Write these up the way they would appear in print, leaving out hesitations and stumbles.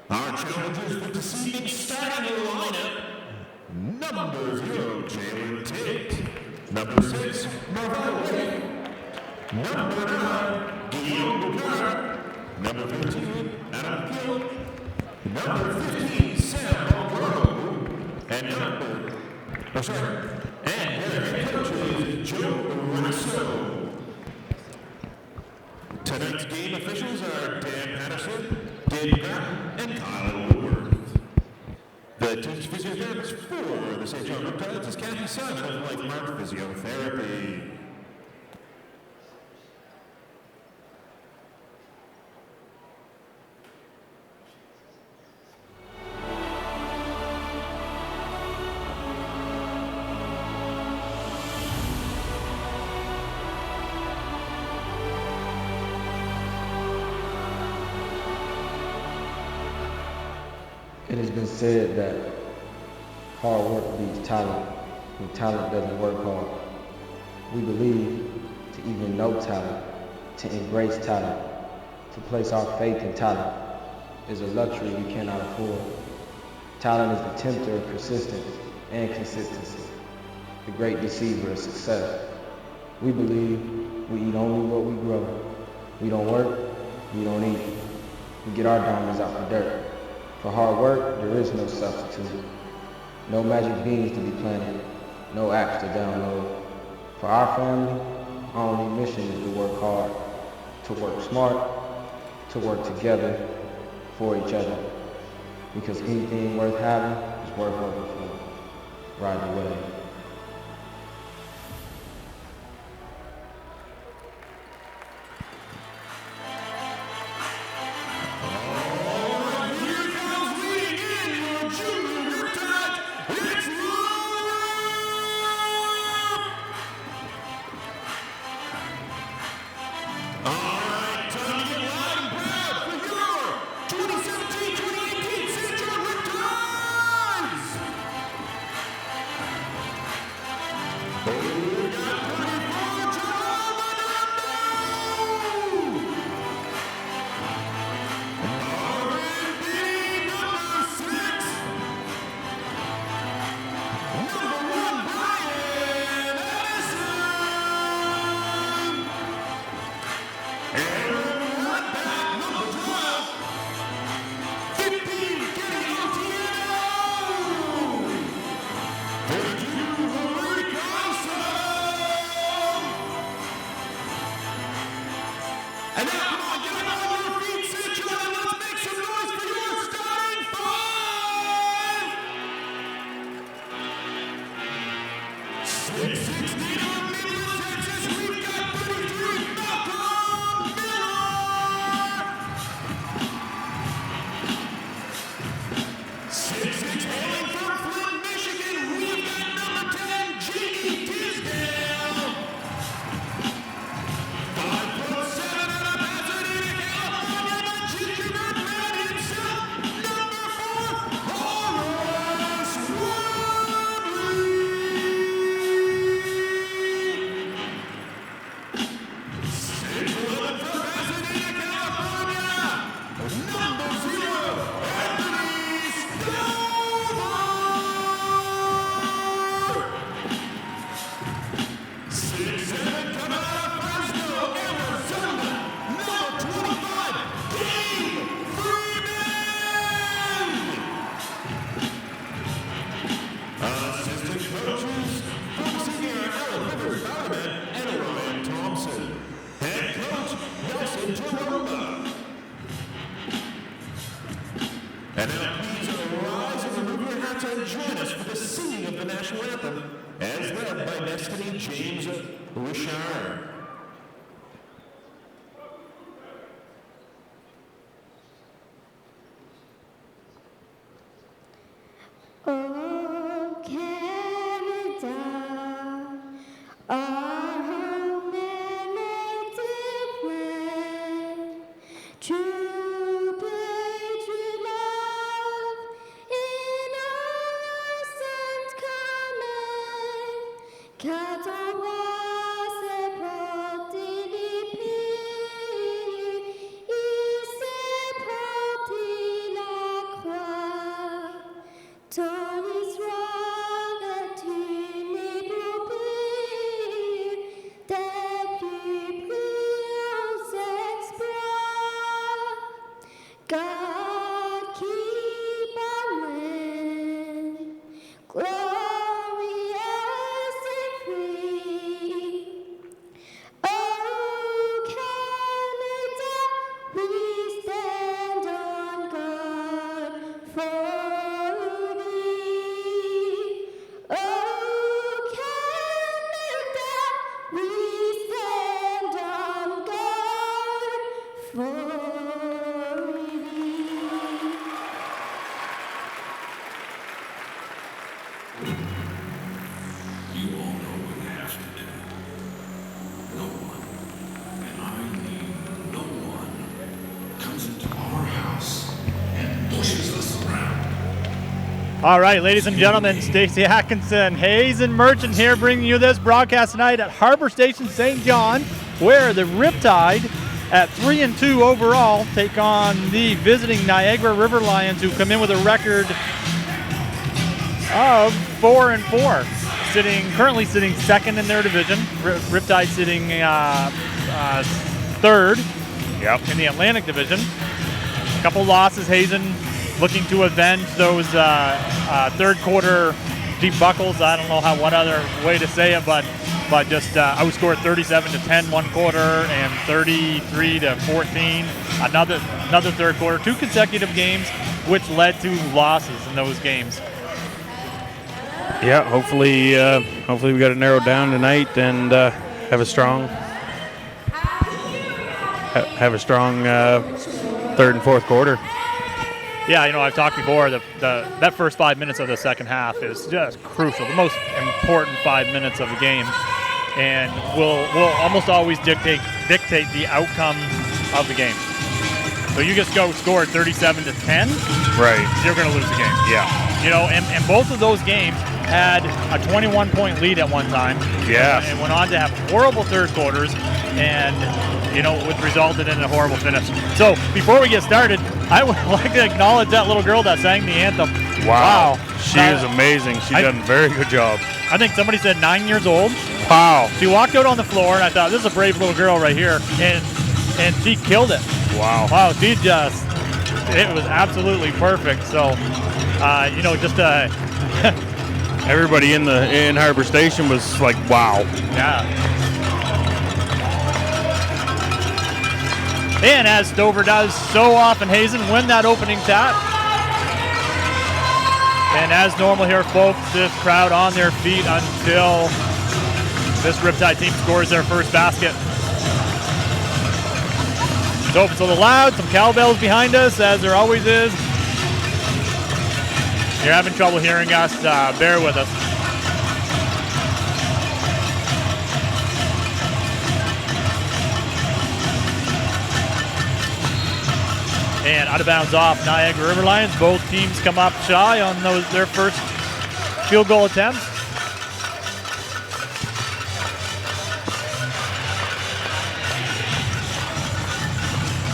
Our challengers for this evening starting the lineup. Number 0, Jalen Tate. Number 6, Marvell Wade. Number 9, Guillaume Boucard. Number 13, Adam Gill. Number 15, Sam Alvaro. And their head coach is Joe Russo. Tonight's game officials are Dan Patterson, Dave Gratton, and Kyle Woodworth. The team's physiotherapist for the St. John Riptides is Kathy Simon of LifeMark Physiotherapy. It has been said that hard work beats talent, and talent doesn't work hard. We believe to even know talent, to embrace talent, to place our faith in talent is a luxury we cannot afford. Talent is the tempter of persistence and consistency, the great deceiver of success. We believe we eat only what we grow. We don't work, we don't eat. We get our diamonds out the dirt. For hard work, there is no substitute. No magic beans to be planted, no apps to download. For our family, our only mission is to work hard, to work smart, to work together for each other. Because anything worth having is worth working for. Ride the wave. And now please rise and remove your hats and join us for the singing of the national anthem, as led by Destiny James Richard. Oh, Canada, our native land, true patriot love in our and common, 14 septembre il s'est porté la All right, ladies and gentlemen, Stacey Atkinson, Hazen Merchant here bringing you this broadcast tonight at Harbor Station St. John, where the Riptide at 3-2 overall take on the visiting Niagara River Lions, who come in with a record of 4-4, currently sitting second in their division. Riptide sitting third in the Atlantic Division. A couple losses. Hazen looking to avenge those third quarter debuckles. I don't know what other way to say it, but just outscored 37-10 one quarter and 33-14 another third quarter. 2 consecutive games, which led to losses in those games. Yeah, hopefully we got it narrowed down tonight and have a strong third and fourth quarter. Yeah, I've talked before. That first 5 minutes of the second half is just crucial, the most important 5 minutes of the game, and will almost always dictate the outcome of the game. So you just go score 37-10, right? You're going to lose the game. Yeah. And both of those games had a 21-point lead at one time. Yeah. And went on to have horrible third quarters, and which resulted in a horrible finish. So before we get started, I would like to acknowledge that little girl that sang the anthem. Wow. She is amazing. She's done a very good job. I think somebody said 9 years old. Wow. She walked out on the floor, and I thought, this is a brave little girl right here, and she killed it. Wow. Wow, it was absolutely perfect. So, everybody in Harbor Station was like, wow. Yeah. And as Stover does so often, Hazen win that opening tap. And as normal here, folks, this crowd on their feet until this Riptide team scores their first basket. So if it's a little loud, some cowbells behind us, as there always is. You're having trouble hearing us, bear with us. And out of bounds off Niagara River Lions. Both teams come up shy on their first field goal attempts.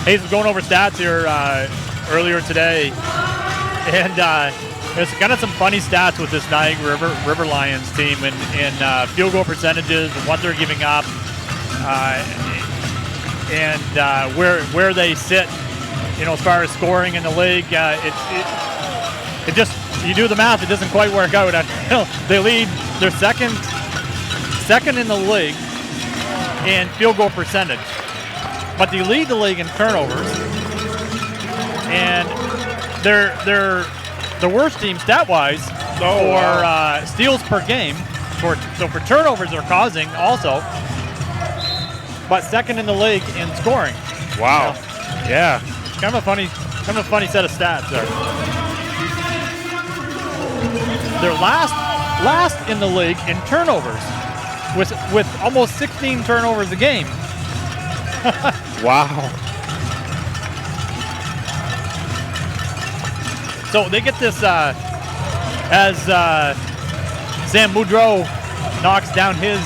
Hayes was going over stats here earlier today, and there's kind of some funny stats with this Niagara River Lions team in field goal percentages, what they're giving up, and where they sit. As far as scoring in the league, it just, you do the math, it doesn't quite work out. They lead, they're second in the league in field goal percentage, but they lead the league in turnovers, and they're the worst team stat-wise for steals per game. So for turnovers they're causing also, but second in the league in scoring. Wow. Yeah. Kind of a funny set of stats there. They're last in the league in turnovers, with almost 16 turnovers a game. Wow. So they get this as Sam Boudreau knocks down his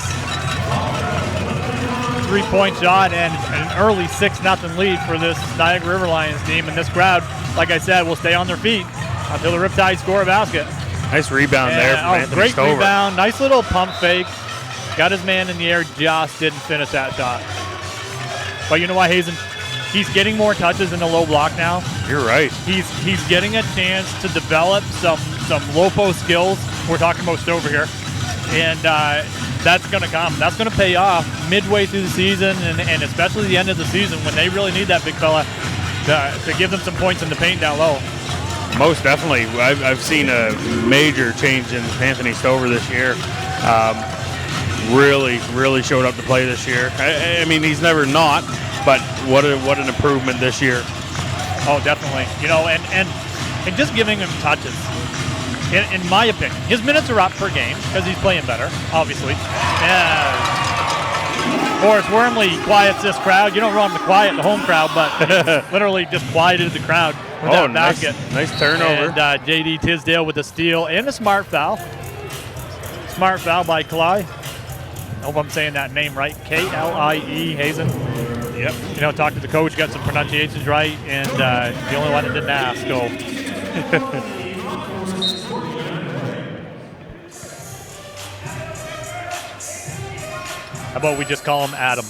three-point shot, and an early 6-0 lead for this Niagara River Lions team. And this crowd, like I said, will stay on their feet until the Riptide score a basket. Nice rebound there from Anthony great Stover. Rebound, nice little pump fake. Got his man in the air, just didn't finish that shot. But you know what, Hazen? He's getting more touches in the low block now. You're right. He's getting a chance to develop some low post skills. We're talking about Stover here. And that's going to come. That's going to pay off midway through the season, and especially the end of the season when they really need that big fella to give them some points in the paint down low. Most definitely. I've seen a major change in Anthony Stover this year. Really showed up to play this year. I mean, he's never not, but what an improvement this year. Oh, definitely. And just giving him touches. In my opinion, his minutes are up per game because he's playing better, obviously. Forrest Wormley quiets this crowd. You don't want him to quiet the home crowd, but he literally just quieted the crowd. with that basket. Nice turnover. And J.D. Tisdale with a steal and a smart foul. Smart foul by Klie. I hope I'm saying that name right. K-L-I-E, Hazen. Yep. You know, talked to the coach, got some pronunciations right, and the only one that didn't ask. So. How about we just call him Adam?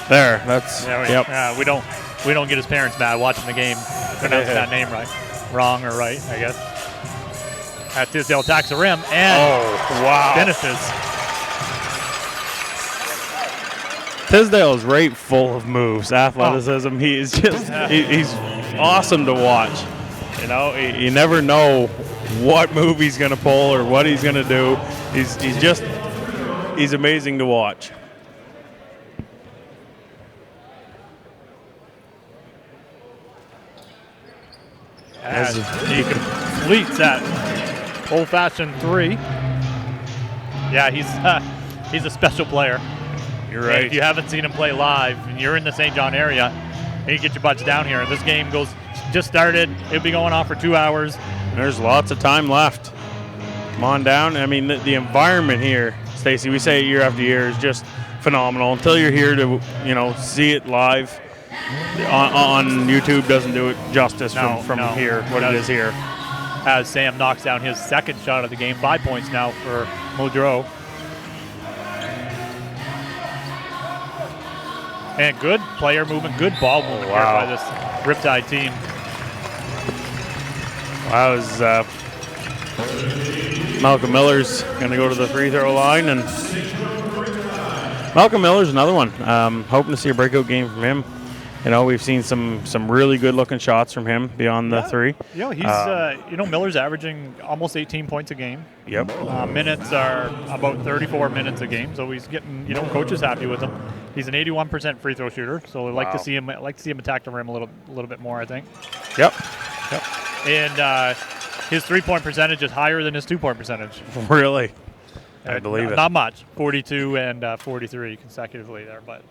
There, that's yep. We don't get his parents mad watching the game, pronouncing that name right, wrong or right, I guess. Tisdale attacks the rim and finishes. Tisdale is right full of moves, athleticism. He is just he's awesome to watch. You know, you never know what move he's going to pull or what he's going to do. He's amazing to watch. As he completes that old-fashioned three. Yeah, he's a special player. You're right. If you haven't seen him play live and you're in the St. John area, and you get your butts down here. This game just started. It'll be going on for 2 hours. There's lots of time left. Come on down. I mean, the environment here, Stacy, we say it year after year, is just phenomenal. Until you're here to, see it live on YouTube, doesn't do it justice from here, what it is here. As Sam knocks down his second shot of the game, 5 points now for Modreau. And good player movement, good ball movement here by this Riptide team. Wow, Malcolm Miller's going to go to the free throw line. And Malcolm Miller's another one. Hoping to see a breakout game from him. We've seen some really good-looking shots from him beyond the three. He's Miller's averaging almost 18 points a game. Yep. Minutes are about 34 minutes a game, so he's getting, coach is happy with him. He's an 81% free throw shooter, so I'd like to see him attack the rim a little bit more, I think. Yep. And his three-point percentage is higher than his two-point percentage. Really? I believe it. Not much, 42 and 43 consecutively there, but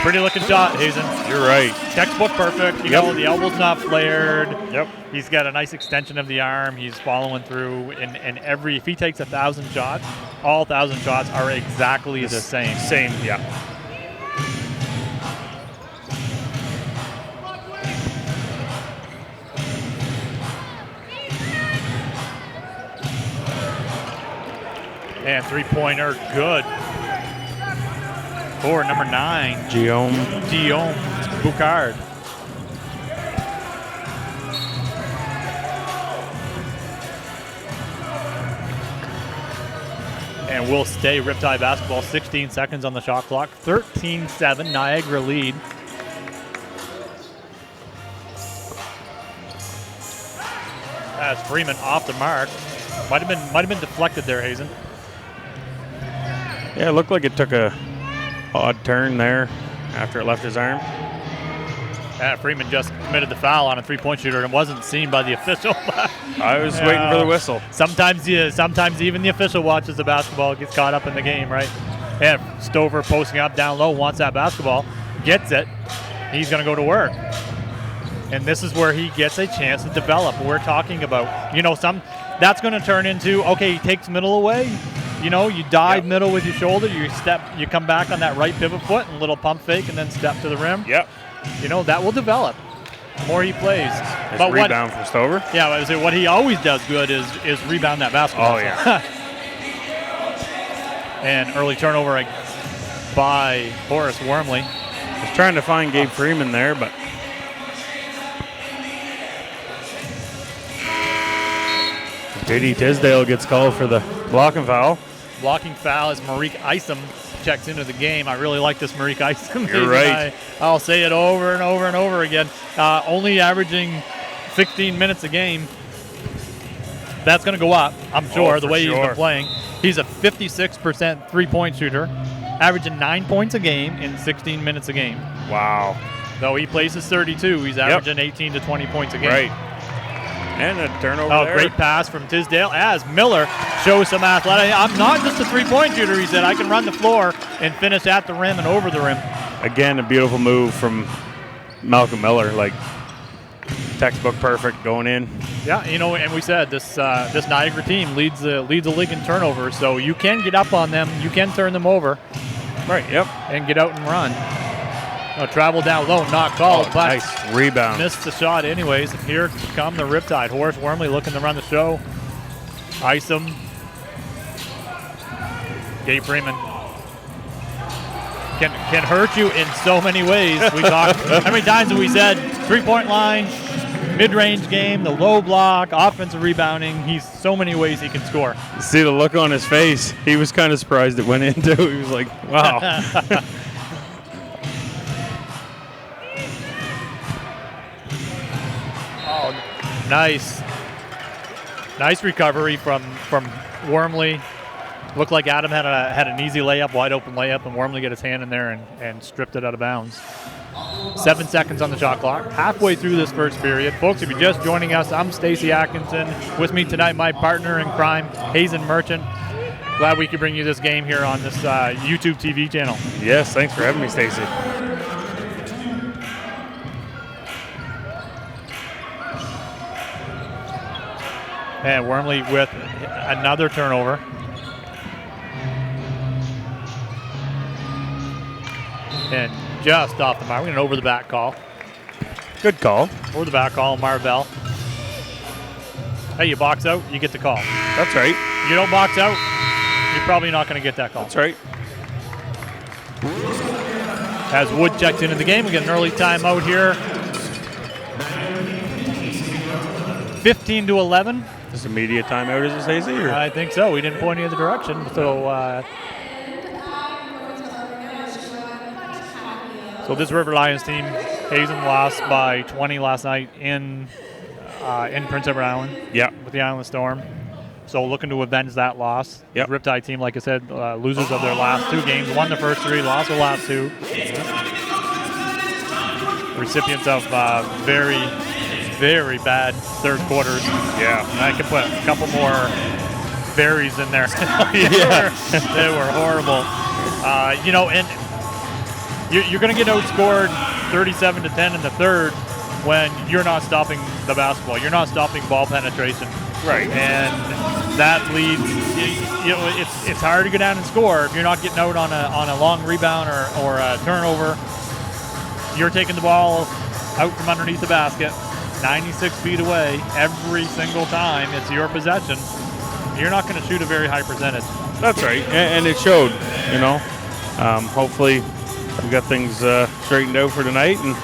pretty looking shot, Hazen. You're right. Textbook perfect. The elbow's not flared. Yep. He's got a nice extension of the arm. He's following through, and if he takes 1,000 shots, all 1,000 shots are exactly the same. Same, yeah. And three-pointer, good. For number 9, Guillaume Boucard. And we'll stay Riptide basketball. 16 seconds on the shot clock. 13-7, Niagara lead. As Freeman off the mark. Might have been deflected there, Hazen. Yeah, it looked like it took a odd turn there after it left his arm. Freeman just committed the foul on a three-point shooter and wasn't seen by the official. I was waiting for the whistle. Sometimes even the official watches the basketball, gets caught up in the game, right? And Stover posting up down low, wants that basketball, gets it. He's going to go to work. And this is where he gets a chance to develop. We're talking about, that's going to turn into, okay, he takes middle away. You dive middle with your shoulder, you come back on that right pivot foot and a little pump fake and then step to the rim. Yep. That will develop the more he plays. But rebound from Stover. Yeah, what he always does good is rebound that basketball. Oh, yeah. And early turnover by Horace Wormley. Was trying to find Gabe Freeman there, but J.D. Tisdale gets called for the blocking foul. Blocking foul as Marique Isom checks into the game. I really like this Marique Isom. You're right. I'll say it over and over and over again. Only averaging 16 minutes a game. That's going to go up, I'm sure, the way he's been playing. He's a 56% three-point shooter, averaging 9 points a game in 16 minutes a game. Wow. Though he plays his 32, he's averaging 18 to 20 points a game. Right. And a turnover there. Great pass from Tisdale as Miller shows some athletic. I'm not just a three-point shooter, he said. I can run the floor and finish at the rim and over the rim. Again, a beautiful move from Malcolm Miller. textbook perfect going in. Yeah, and we said this Niagara team leads the league in turnovers, so you can get up on them, you can turn them over. Right, yep. And get out and run. Travel down low, not called, but nice rebound. Missed the shot anyways. And here come the Riptide. Horace Wormley looking to run the show. Ice him. Gabe Freeman can hurt you in so many ways. We talked, how many times have we said, 3-point line, mid-range game, the low block, offensive rebounding. He's so many ways he can score. See the look on his face. He was kind of surprised it went in too. He was like, wow. Oh, nice recovery from Wormley. Looked like Adam had an easy layup, wide open layup, and Wormley got his hand in there and stripped it out of bounds. 7 seconds on the shot clock. Halfway through this first period. Folks, if you're just joining us, I'm Stacey Atkinson. With me tonight, my partner in crime, Hazen Merchant. Glad we could bring you this game here on this YouTube TV channel. Yes, thanks for having me, Stacey. And Wormley with another turnover. And just off the mark. We're going to over the back call. Good call. Over the back call, Marvell. Hey, you box out, you get the call. That's right. You don't box out, you're probably not going to get that call. That's right. As Wood checked into the game, we get an early timeout here. 15-11. This immediate timeout, is it, Stacey? I think so. We didn't point any other direction. So this River Lions team, Hazen lost by 20 last night in Prince Edward Island. Yeah. With the Island Storm. So looking to avenge that loss. Yep. The Riptide team, like I said, losers of their last 2 games. Won the first 3, lost the last 2. Recipients of very, very bad third quarters. Yeah. And I could put a couple more berries in there. They were horrible. And you're going to get outscored 37-10 in the third when you're not stopping the basketball. You're not stopping ball penetration. Right. And that leads, it's hard to go down and score if you're not getting out on a long rebound or a turnover. You're taking the ball out from underneath the basket, 96 feet away every single time it's your possession. You're not going to shoot a very high percentage. That's right. And it showed, hopefully we got things straightened out for tonight. And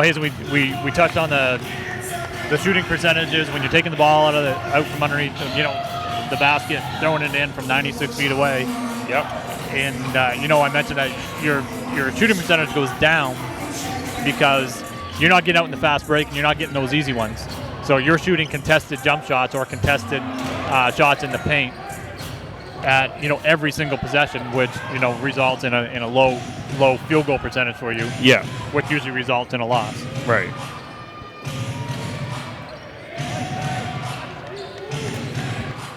Hazen, we touched on the shooting percentages when you're taking the ball out from underneath, the basket, throwing it in from 96 feet away. yep. And I mentioned that your shooting percentage goes down because you're not getting out in the fast break and you're not getting those easy ones. So you're shooting contested jump shots or contested shots in the paint at every single possession, which results in a low field goal percentage for you. Yeah. Which usually results in a loss. Right.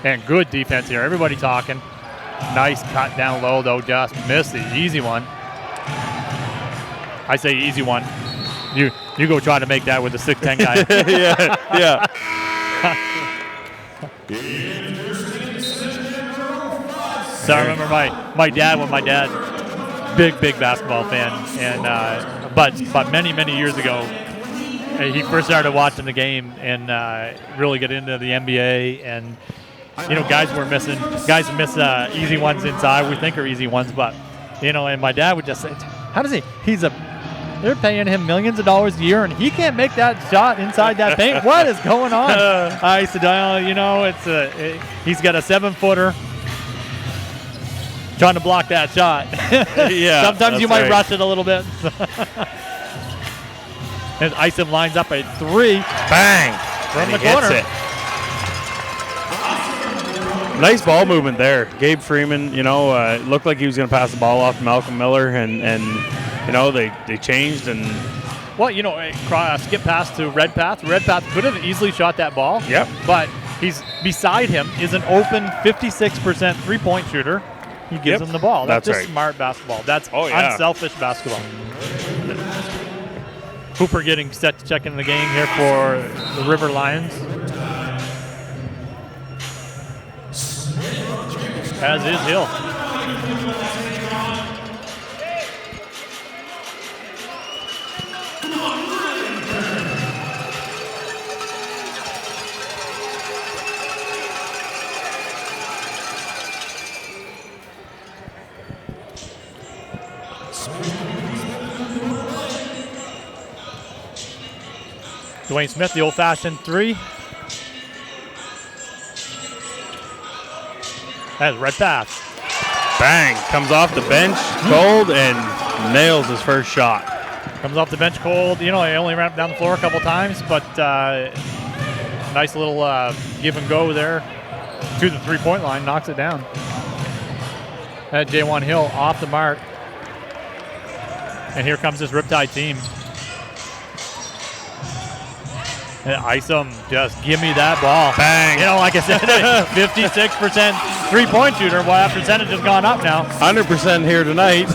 And good defense here. Everybody talking. Nice cut down low though. Just missed the easy one. I say easy one. You go try to make that with the 6'10" guy. yeah. So I remember my dad, big basketball fan, and but many years ago, he first started watching the game and really get into the NBA, and guys miss easy ones inside. We think are easy ones, but and my dad would just say, how does he? They're paying him millions of dollars a year, and he can't make that shot inside that paint. What is going on? I said, he's got a 7-footer. trying to block that shot. Yeah, Sometimes you that's might right. rush it a little bit. And Isom lines up at 3 Bang! from And the he hits corner. it. Nice ball movement there. Gabe Freeman, looked like he was going to pass the ball off to Malcolm Miller, and they changed and. Well, skip pass to Redpath. Redpath could have easily shot that ball. Yep. But he's beside him is an open 56% three-point shooter. He gives Yep. him the ball. That's That's just right. smart basketball. That's yeah. unselfish basketball. Hooper getting set to check into the game here for the River Lions. As is Hill. Dwayne Smith, the old-fashioned 3. That's Redpath. Bang! Comes off the bench, cold, and nails his first shot. Comes off the bench cold. He only ran up down the floor a couple times, but nice little give and go there to the three-point line. Knocks it down. That J1 Hill off the mark. And here comes this Riptide team. And Isom, just give me that ball. Bang! Like I said, 56% three-point shooter. Well, that percentage has gone up now. 100% here tonight.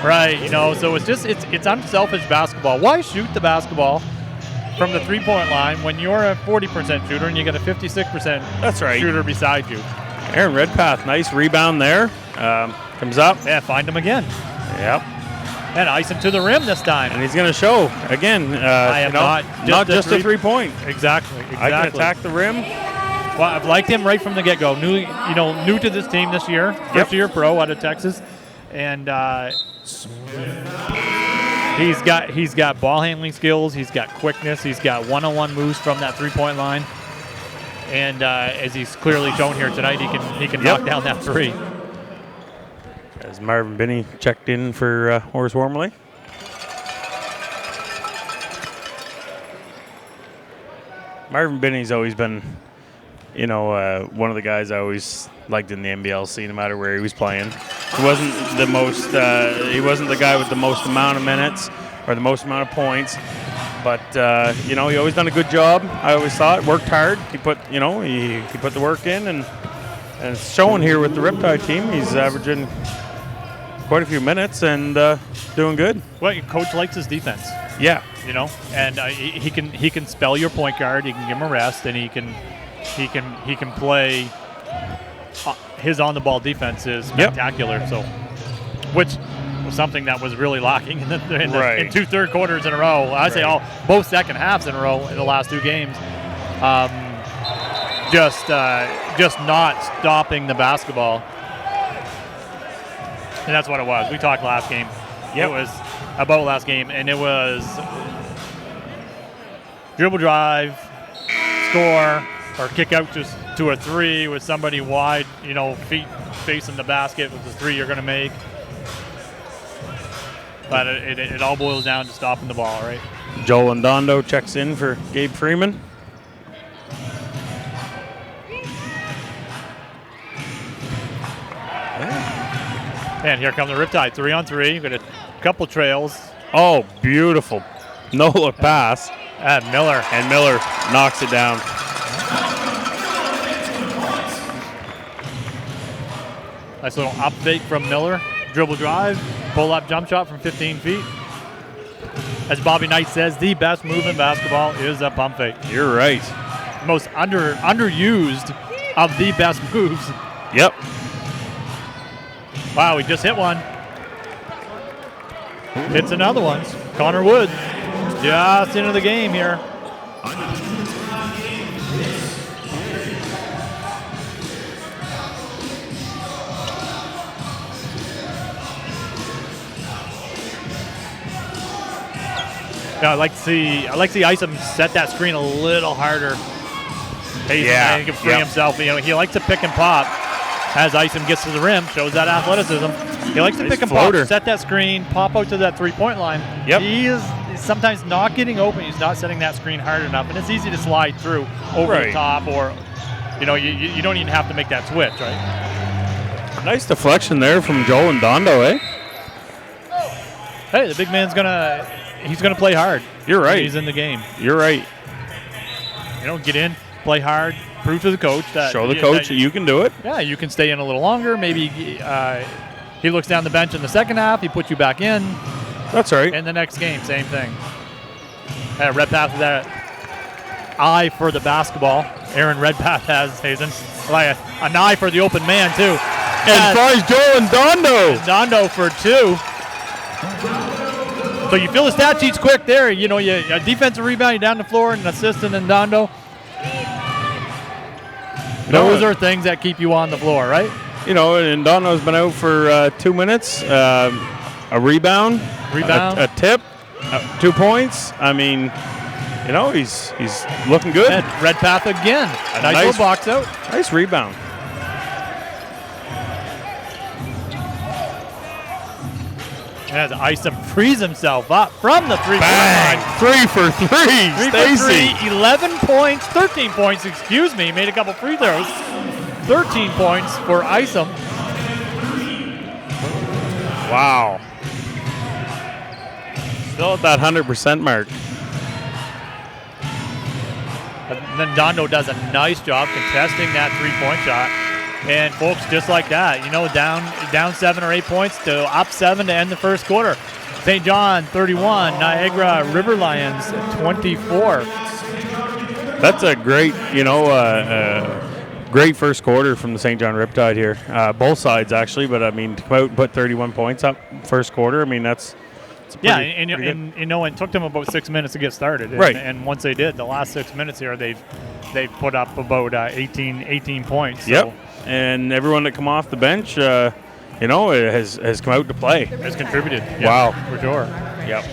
Right, so it's unselfish basketball. Why shoot the basketball from the three-point line when you're a 40% shooter and you got a 56% That's right. shooter beside you? Aaron Redpath, nice rebound there. Comes up. Yeah, find him again. Yep. And Isom to the rim this time. And he's going to show again. I am not just a three-point. Exactly. I can attack the rim. Well, I've liked him right from the get-go. New to this team this year. First year pro out of Texas. And he's got ball handling skills. He's got quickness. He's got one-on-one moves from that three-point line. And as he's clearly shown here tonight, he can knock down that 3. As Marvin Binney checked in for Horace Wormley. Marvin Binney's always been, one of the guys I always liked in the NBL scene, no matter where he was playing. He wasn't the most, he wasn't the guy with the most amount of minutes or the most amount of points, but he always done a good job. I always thought, worked hard. He put, he put the work in, and it's showing here with the Riptide team. He's averaging quite a few minutes and doing good. Well, your coach likes his defense. Yeah. And he can spell your point guard. He can give him a rest, and he can play. His on-the-ball defense is spectacular. So, which was something that was really lacking in 2 third quarters in a row. I say both second halves in a row in the last 2 games. Just not stopping the basketball. And that's what it was. We talked last game. It was about last game, and it was dribble drive, score, or kick out just to a 3 with somebody wide, feet facing the basket with the 3 you're going to make. But it all boils down to stopping the ball, right? Joel Ndondo checks in for Gabe Freeman. And here comes the Riptide, 3-on-3. Got a couple trails. Oh, beautiful. No-look pass. And Miller. And Miller knocks it down. Nice little up fake from Miller. Dribble drive, pull-up jump shot from 15 feet. As Bobby Knight says, the best move in basketball is a pump fake. You're right. Most underused of the best moves. Yep. Wow, we just hit one. Hits another one. Connor Woods just into the game here. Yeah, I like to see Isom set that screen a little harder. He can free himself. He likes to pick and pop. as Isom gets to the rim, shows that athleticism. He likes to Nice pick and floater. pop, set that screen, pop out to that three-point line. Yep. He's sometimes not getting open. He's not setting that screen hard enough, and it's easy to slide through over the Right. top, or you don't even have to make that switch, right? Nice deflection there from Joel and Dondo, eh? Hey, the big man's he's gonna play hard. You're right. He's in the game. You're right. Get in, play hard, prove to the coach that Show the coach that you can do it. Yeah, you can stay in a little longer. Maybe he looks down the bench in the second half. He puts you back in. That's right. In the next game, same thing. Redpath with that eye for the basketball. Aaron Redpath has, Hazen, like an eye for the open man, too. And finds Joel and Dondo. Dondo for 2. So you fill the stat sheets quick there. You a defensive rebound, you down the floor, and an assist, and then Dondo. Those are things that keep you on the floor, right? And Dondo's been out for 2 minutes. A rebound, a tip, 2 points. I mean, he's looking good. And Redpath again. Nice little box out. Nice rebound. As Isom frees himself up from the three-point Bang! line. 3 for 3. 3 for Stacy. 3, 11 points, 13 points, excuse me. Made a couple free throws. 13 points for Isom. Wow. Still at that 100% mark. And then Dondo does a nice job contesting that three-point shot. And folks, just like that, down 7 or 8 points to up 7 to end the first quarter. St. John 31, Niagara River Lions 24. That's a great, great first quarter from the St. John Riptide here. Both sides actually, but I mean to come out and put 31 points up first quarter. I mean that's pretty, it took them about 6 minutes to get started. Right. And once they did, the last 6 minutes here, they've put up about 18 points. So. Yep. And everyone that come off the bench, has come out to play. Has contributed. Wow. For sure. Yep.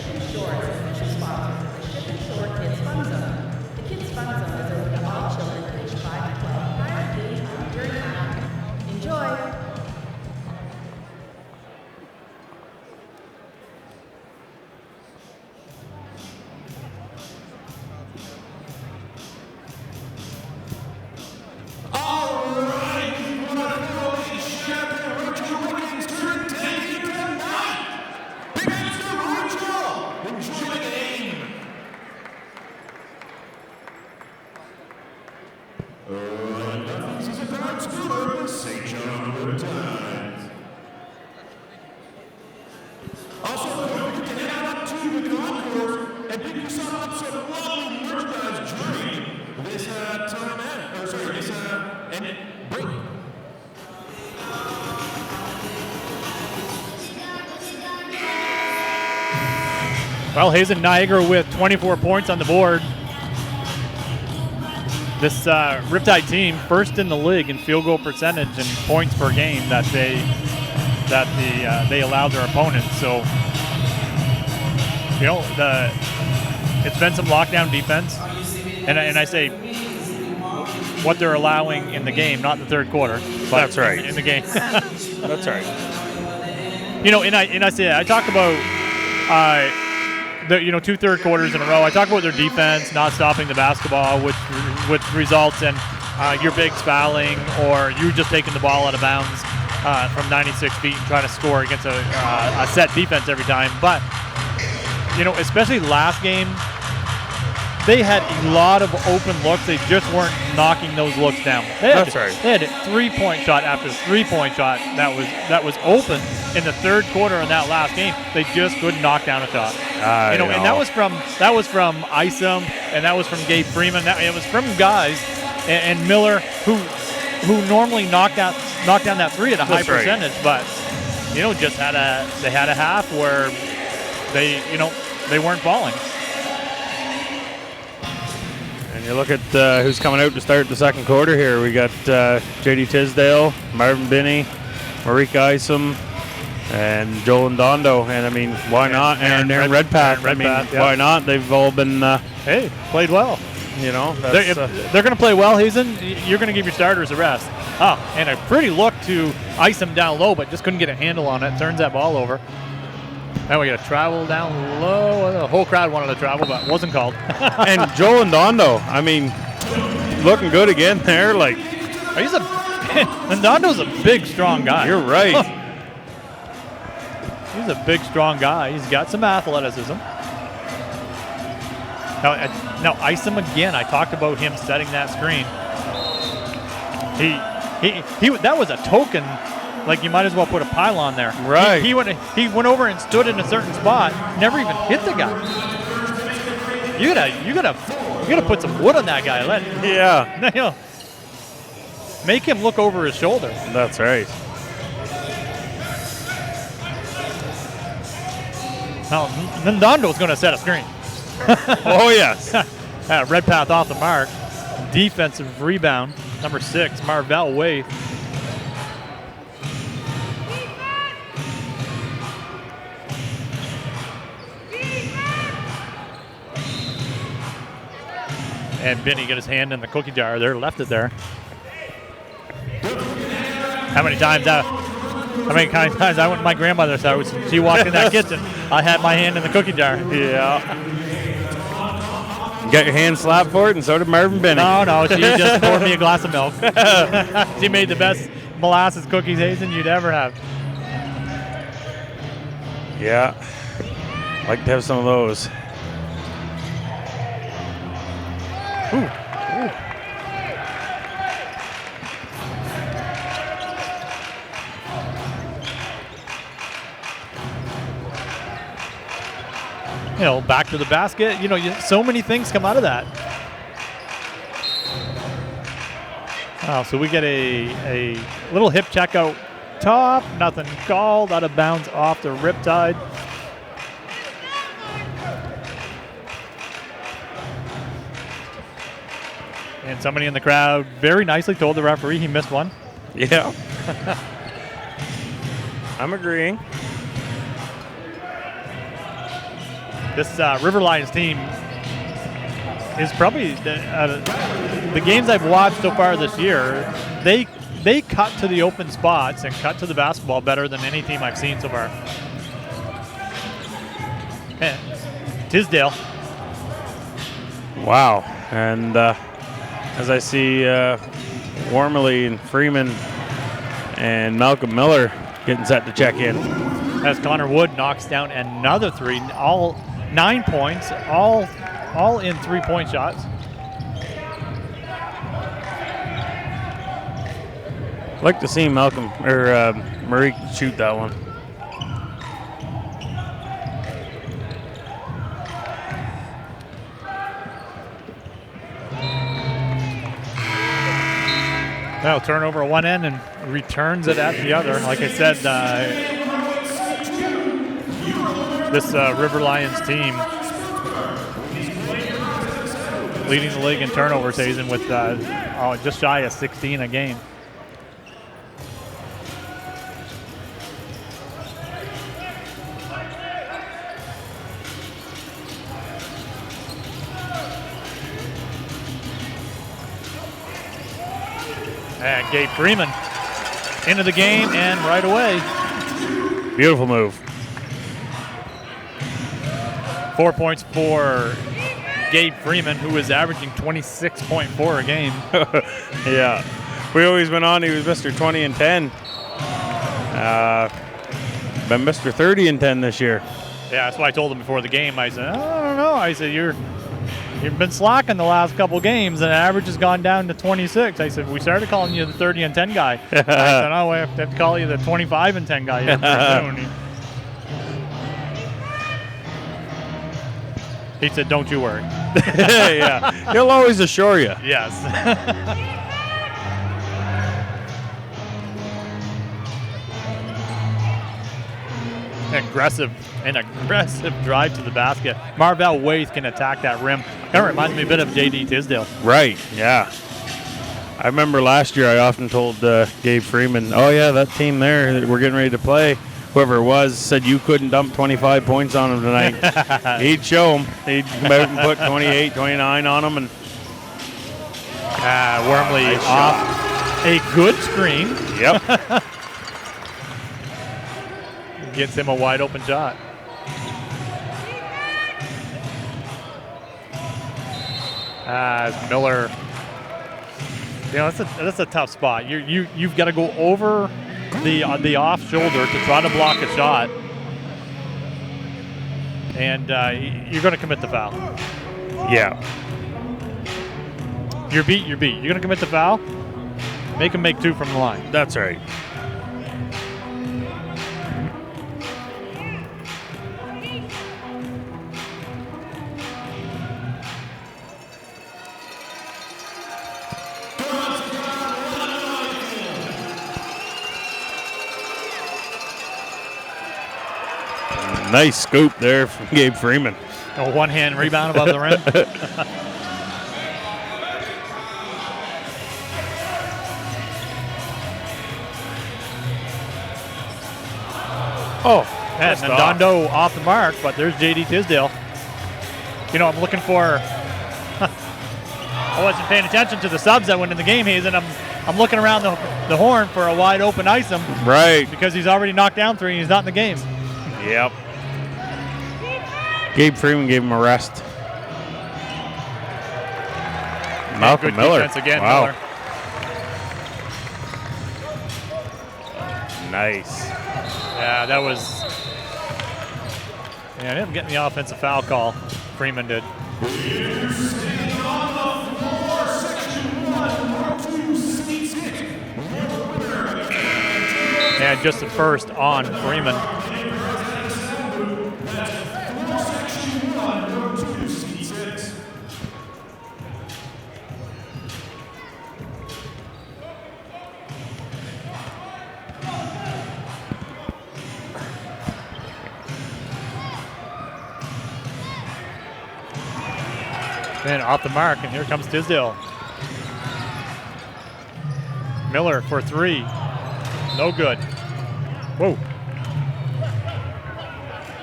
St. John Riptide. Also, don't forget to head out to the concourse and pick yourself up some lovely merchandise during this break. Well, Hazen Niagara with 24 points on the board. This Riptide team first in the league in field goal percentage and points per game that they allow their opponents. So, it's been some lockdown defense, and I say what they're allowing in the game, not in the third quarter. But That's right. In the game. That's right. I talk about 2 third quarters in a row. I talk about their defense not stopping the basketball, which results in your bigs fouling or you just taking the ball out of bounds from 96 feet and trying to score against a set defense every time. But especially last game, they had a lot of open looks. They just weren't knocking those looks down. That's right. They had a three-point shot after three-point shot that was open in the third quarter in that last game. They just couldn't knock down a shot. And that was from Isom, and that was from Gabe Freeman. It was from guys and Miller who normally knock down that three at a high percentage, but just had a half where they weren't falling. And you look at who's coming out to start the second quarter here. We got J.D. Tisdale, Marvin Binney, Marika Isom, and Joel and Dondo. And, I mean, why not? And Aaron Redpath. Redpath, why not? They've all been played well. You know, If they're going to play well, Hazen, you're going to give your starters a rest. Oh, and a pretty look to ice them down low, but just couldn't get a handle on it. Turns that ball over. Now we got to travel down low. The whole crowd wanted to travel, but wasn't called. And Joel Ndondo, I mean, looking good again there. Like, Ndondo's a big, strong guy. You're right. He's a big, strong guy. He's got some athleticism. Now ice him again. I talked about him setting that screen. He that was a token. Like, you might as well put a pylon there. Right. He went over and stood in a certain spot. Never even hit the guy. You gotta put some wood on that guy. Make him look over his shoulder. That's right. Now Ndondo's going to set a screen. Oh yes. Red path off the mark. Defensive rebound. Number 6, Marvell Waite. And Benny got his hand in the cookie jar there, left it there. How many times I went to my grandmother's house, she walked in that kitchen, I had my hand in the cookie jar. Yeah. You got your hand slapped for it, and so did Marvin Benny. No, she just poured me a glass of milk. She made the best molasses cookies, Hazen, you'd ever have. Yeah. Like to have some of those. Ooh. Back to the basket. So many things come out of that. Oh, so we get a little hip check out top. Nothing called. Out of bounds off the Riptide. And somebody in the crowd very nicely told the referee he missed one. Yeah. I'm agreeing. This River Lions team is probably the games I've watched so far this year. They cut to the open spots and cut to the basketball better than any team I've seen so far. And Tisdale. Wow. And as I see Wormley and Freeman and Malcolm Miller getting set to check in. As Connor Wood knocks down another 3, all 9 points, all in 3-point shots. I'd like to see Malcolm or Murray shoot that one. Now turnover at one end and returns it at the other. Like I said, this River Lions team leading the league in turnover season with just shy of 16 a game. And Gabe Freeman into the game and right away. Beautiful move. 4 points for Gabe Freeman, who is averaging 26.4 a game. Yeah. We always went on. He was Mr. 20 and 10. Been Mr. 30 and 10 this year. Yeah, that's what I told him before the game. I said, I don't know. I said, you've been slacking the last couple games, and the average has gone down to 26. I said, we started calling you the 30 and 10 guy. I said, oh, we have to call you the 25 and 10 guy here pretty soon. He said, don't you worry. Yeah, he'll always assure you. Yes. An aggressive drive to the basket. Marvell Waite can attack that rim. Kind of reminds me a bit of J.D. Tisdale. Right, yeah. I remember last year I often told Gabe Freeman, oh yeah, that team there, we're getting ready to play. Whoever it was said you couldn't dump 25 points on him tonight. He'd show him. He'd come out and put 28, 29 on him. And Wormley Nice off a good screen. Yep. Gets him a wide open shot. Miller. That's a tough spot. You've got to go over the off shoulder to try to block a shot, and you're going to commit the foul. Yeah. You're beat. You're going to commit the foul. Make him make 2 from the line. That's right. Nice scoop there from Gabe Freeman. A one-hand rebound above the rim. Oh, And Dondo off the mark, but there's J.D. Tisdale. I'm looking for. I wasn't paying attention to the subs that went in the game, Hayes, and I'm looking around the horn for a wide open Isom. Right. Because he's already knocked down 3 and he's not in the game. Yep. Gabe Freeman gave him a rest. Malcolm good Miller. Defense again, Wow. Miller. Nice. Yeah, that was. Yeah, I didn't get the offensive foul call. Freeman did. And just the first on Freeman. And off the mark, and here comes Tisdale. Miller for 3. No good. Whoa.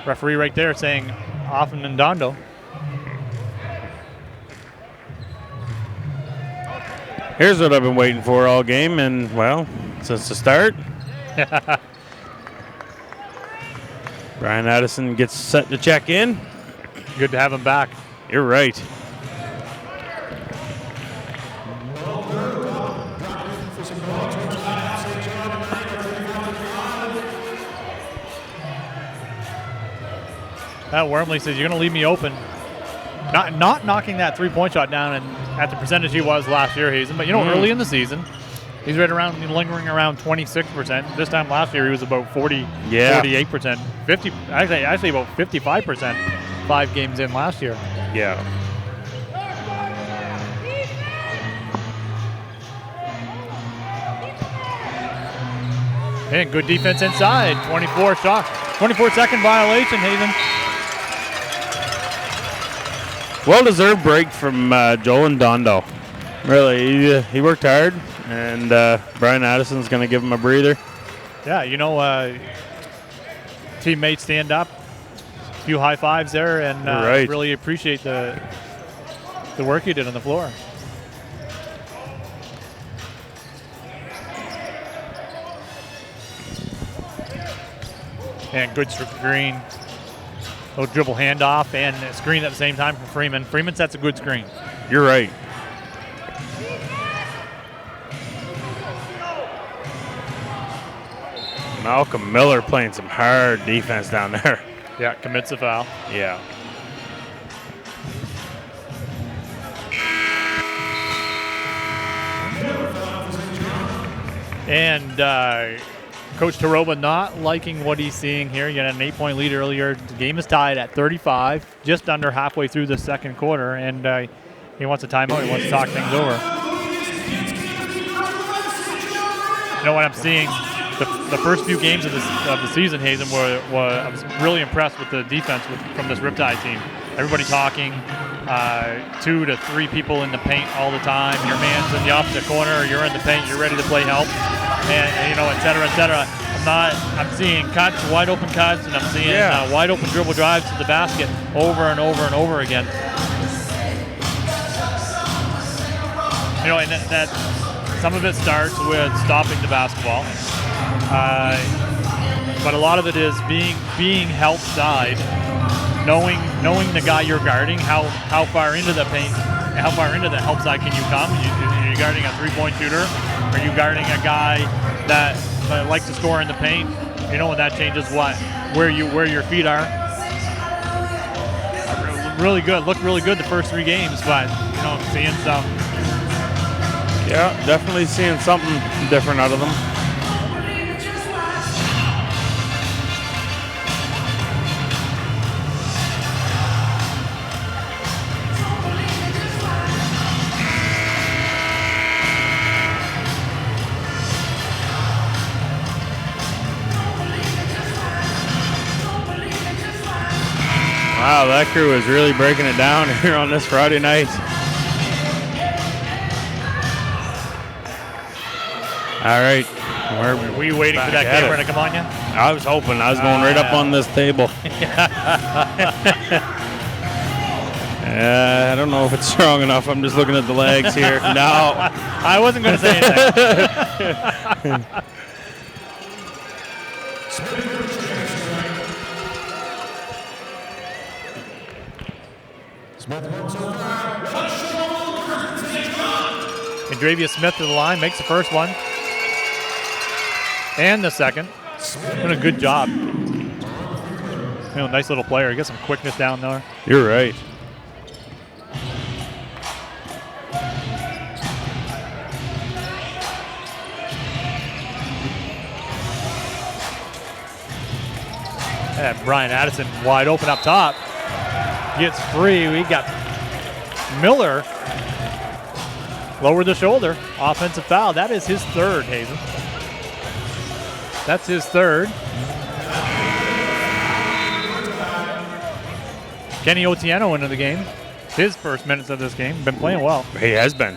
Referee right there saying off and Dondo. Here's what I've been waiting for all game, and, well, since the start. Brian Addison gets set to check in. Good to have him back. You're right. Wormley says, you're going to leave me open. Not knocking that three-point shot down and at the percentage he was last year, Hazen, but early in the season, he's right around, lingering around 26%. This time last year, he was about 48%, 50, actually about 55%, 5 games in last year. Yeah. And good defense inside. 24-second violation, Hazen. Well-deserved break from Joel and Dondo. Really, he worked hard, and Brian Addison's going to give him a breather. Yeah, teammates stand up. A few high fives there, and really appreciate the work you did on the floor. And good screen. Little dribble handoff and a screen at the same time from Freeman. Freeman sets a good screen. You're right. Malcolm Miller playing some hard defense down there. Yeah, commits a foul. Yeah. And Coach Taroba not liking what he's seeing here. He had an 8-point lead earlier. The game is tied at 35, just under halfway through the second quarter, and he wants a timeout. He wants to talk things over. You know what I'm seeing? The first few games of the season, Hazen, I was really impressed with the defense from this Riptide team. Everybody talking, 2 to 3 people in the paint all the time. Your man's in the opposite corner, or you're in the paint, you're ready to play help, and et cetera, et cetera. I'm seeing cuts, wide open cuts, and I'm seeing wide open dribble drives to the basket over and over and over again. and that some of it starts with stopping the basketball, but a lot of it is being help side, knowing the guy you're guarding, how far into the paint, how far into the help side can you come? Are you guarding a 3-point shooter? Are you guarding a guy that likes to score in the paint? And that changes where your feet are. Really good. Looked really good the first 3 games, but seeing some. Yeah, definitely seeing something different out of them. Wow, that crew is really breaking it down here on this Friday night. All right. Were you waiting for that camera to come on you? I was hoping. I was going right up on this table. I don't know if it's strong enough. I'm just looking at the legs here. No. I wasn't going to say anything. Andravia Smith to the line, makes the first one. And the second. Doing a good job. Nice little player. He got some quickness down there. You're right. And Brian Addison wide open up top. Gets free. We got Miller. Lower the shoulder. Offensive foul. That is his third, Hazen. That's his third. Kenny Otieno into the game. His first minutes of this game. Been playing well. He has been.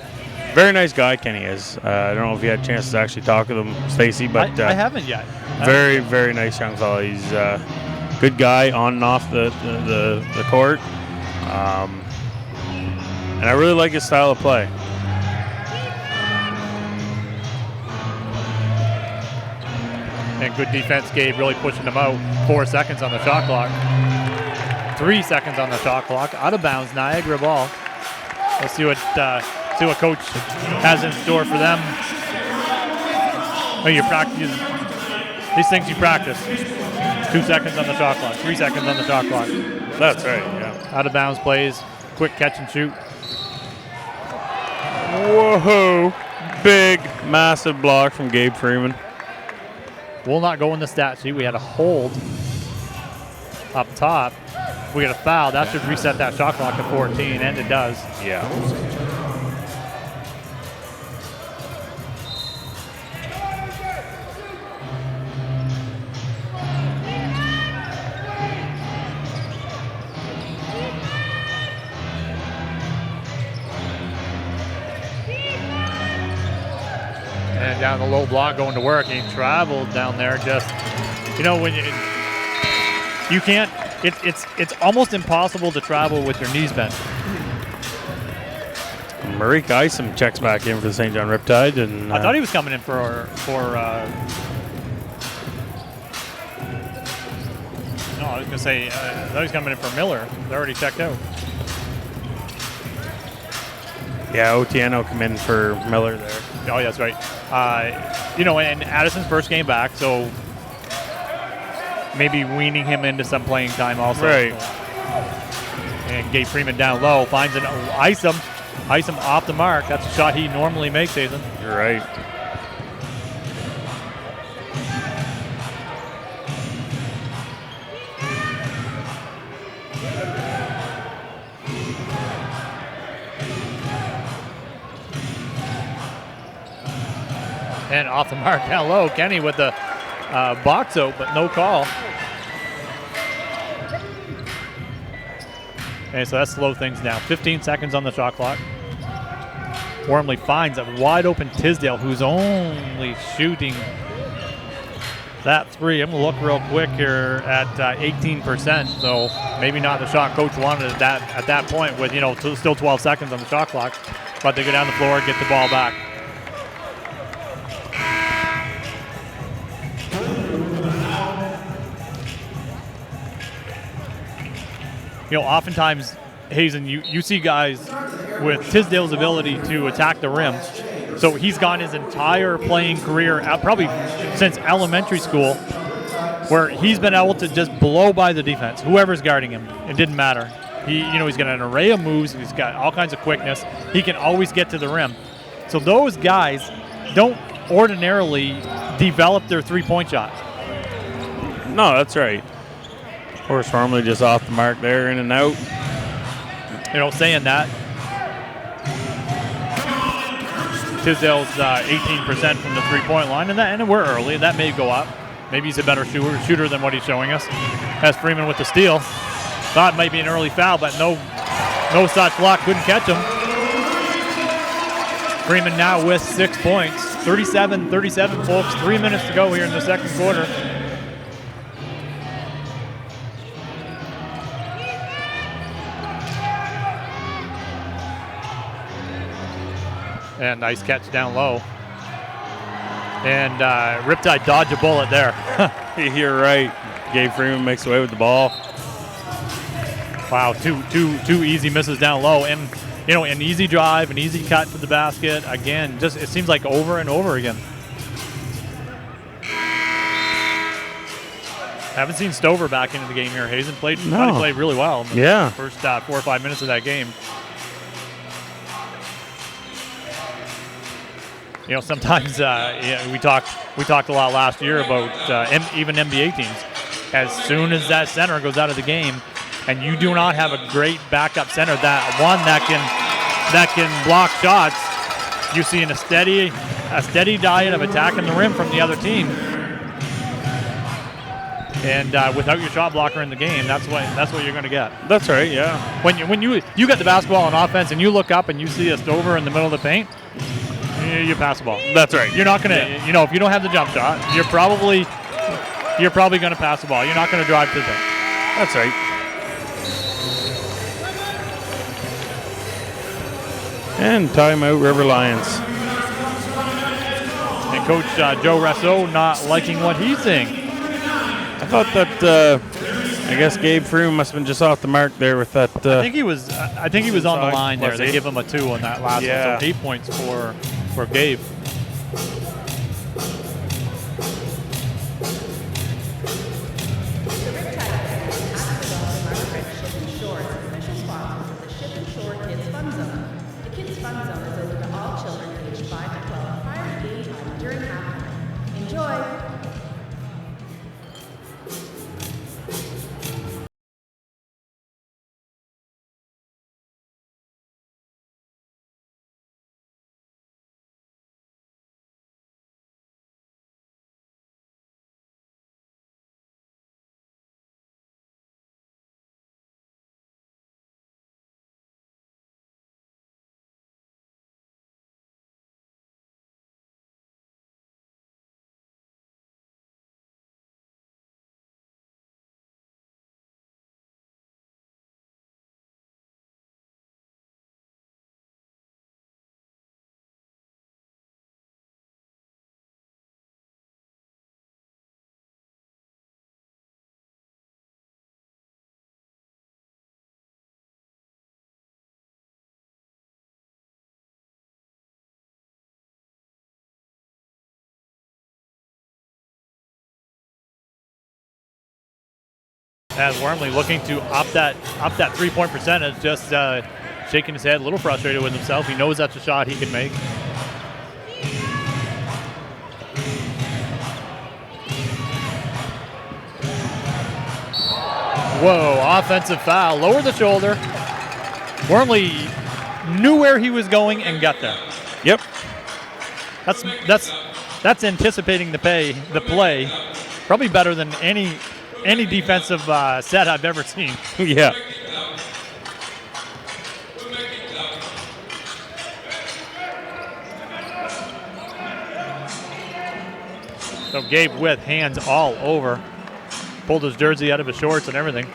Very nice guy, Kenny is. I don't know if you had a chance to actually talk with him, Stacy, but I haven't yet. Very, very nice young fellow. He's a good guy on and off the court. And I really like his style of play. And good defense, Gabe, really pushing them out. 4 seconds on the shot clock. 3 seconds on the shot clock. Out of bounds, Niagara ball. We'll see what Coach has in store for them. Oh, you practice these things. You practice. 2 seconds on the shot clock. 3 seconds on the shot clock. That's right. Yeah. Out of bounds plays. Quick catch and shoot. Whoa! Big, massive block from Gabe Freeman. Will not go in the stat sheet. We had a hold up top. We got a foul. That should reset that shot clock to 14, and it does. Yeah. And down the low block going to work. He traveled down there just, when you can't, it's almost impossible to travel with your knees bent. Marika Isom checks back in for the St. John Riptide. And I thought he was coming in for no, I was going to say, I thought he was coming in for Miller. They're already checked out. Yeah, Otieno come in for Miller there. Oh, yeah, that's right. And Addison's first game back, so maybe weaning him into some playing time also. Right. And Gabe Freeman down low finds an Isom off the mark. That's a shot he normally makes, Ethan. You're right. And off the mark down low. Kenny with the box out, but no call. Okay, so that slowed things down. 15 seconds on the shot clock. Wormley finds a wide open Tisdale, who's only shooting that three. I'm going to look real quick here at 18%, so maybe not the shot coach wanted at that point with, still 12 seconds on the shot clock. but they go down the floor and get the ball back. Oftentimes, Hazen, you see guys with Tisdale's ability to attack the rim. So he's gone his entire playing career, probably since elementary school, where he's been able to just blow by the defense, whoever's guarding him. It didn't matter. He's got an array of moves. He's got all kinds of quickness. He can always get to the rim. So those guys don't ordinarily develop their three-point shot. No, that's right. Horse Farmley just off the mark there, in and out. Saying that, Tisdale's 18% from the three-point line, and we're early, and that may go up. Maybe he's a better shooter than what he's showing us. As Freeman with the steal. Thought it might be an early foul, but no such luck. Couldn't catch him. Freeman now with 6 points. 37-37, folks. 3 minutes to go here in the second quarter. And nice catch down low. And Riptide dodged a bullet there. You're right. Gabe Freeman makes away with the ball. Wow, two easy misses down low, and an easy drive, an easy cut to the basket. Again, just it seems like over and over again. Haven't seen Stover back into the game here. Hazen played really well in the first 4 or 5 minutes of that game. Sometimes we talked a lot last year about even NBA teams. As soon as that center goes out of the game, and you do not have a great backup center, that can block shots, you see a steady diet of attacking the rim from the other team. And without your shot blocker in the game, that's what you're going to get. That's right, yeah. When you got the basketball on offense and you look up and you see a Stover in the middle of the paint, you pass the ball. That's right. You're not going to, if you don't have the jump shot, you're probably going to pass the ball. You're not going to drive to the paint. That's right. And timeout, River Lions. And Coach Joe Resso not liking what he's seeing. I thought that I guess Gabe Freeman must have been just off the mark there with that. I think he was on the line there. They give him a 2 on that last one, so 8 points for Gabe. As Wormley looking to up that 3-point percentage, just shaking his head, a little frustrated with himself. He knows that's a shot he can make. Whoa, offensive foul, lower the shoulder. Wormley knew where he was going and got there. Yep. That's anticipating the play, probably better than any defensive set I've ever seen. Yeah. So Gabe with hands all over. Pulled his jersey out of his shorts and everything.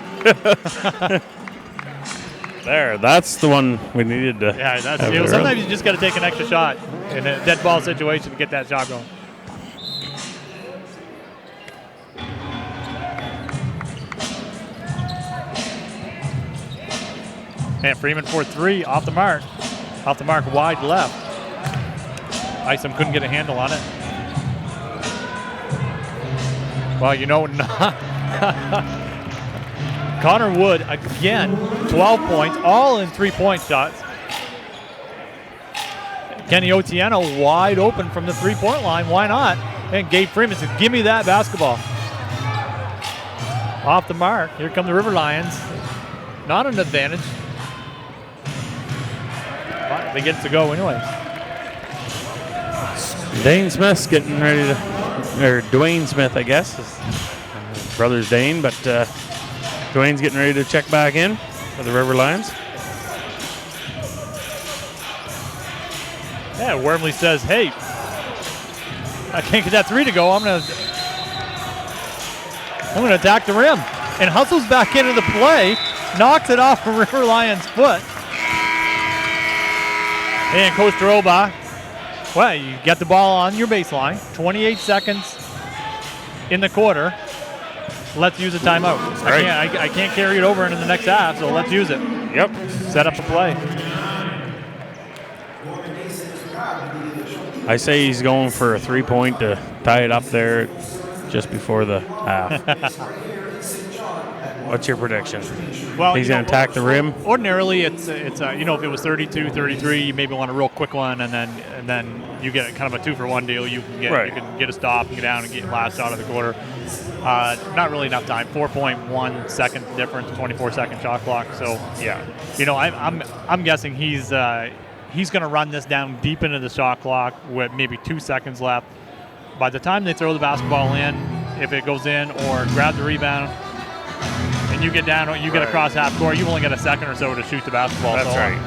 There, that's the one we needed to. Yeah, that's have you know, it sometimes around. you just got to take an extra shot in a dead ball situation to get that shot going. And Freeman for 3 off the mark. Off the mark, wide left. Isom couldn't get a handle on it. Well, you know, Connor Wood, again, 12 points, all in 3-point shots. Kenny Otieno wide open from the 3-point line. Why not? And Gabe Freeman said, give me that basketball. Off the mark. Here come the River Lions. Not an advantage. But they get to go anyways. Dane Smith's getting ready to, or Dwayne Smith, I guess. His brother's Dane, but Dwayne's getting ready to check back in for the River Lions. Yeah, Wormley says, hey, I can't get that 3 to go. I'm gonna attack the rim. And hustles back into the play, knocks it off a River Lions foot. And Coach Droba, well, you got the ball on your baseline, 28 seconds in the quarter. Let's use a timeout. Right. I can't carry it over into the next half, so let's use it. Yep. Set up a play. I say he's going for a 3-point to tie it up there just before the half. What's your prediction? Well, He's going to attack the rim? Ordinarily, it's you know, if it was 32, 33, you maybe want a real quick one, and then you get kind of a 2-for-1 deal. You can get Right. you can get a stop and get down and get last shot of the quarter. Not really enough time. 4.1 second difference, 24-second shot clock. So Yeah. you know, I'm guessing he's going to run this down deep into the shot clock with maybe 2 seconds left. By the time they throw the basketball in, if it goes in or grab the rebound, and you get down, you get Right. across half court, you only get a second or so to shoot the basketball. That's so right.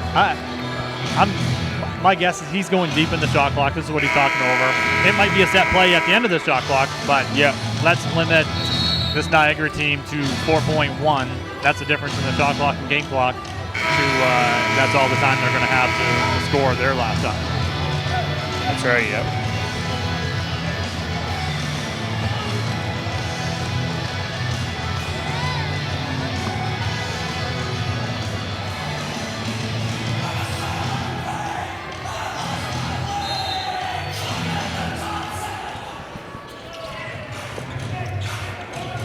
My guess is he's going deep in the shot clock. This is what he's talking over. It might be a set play at the end of the shot clock, but Yeah. let's limit this Niagara team to 4.1. That's the difference in the shot clock and game clock. That's all the time they're going to have to score their last shot. That's right, yep.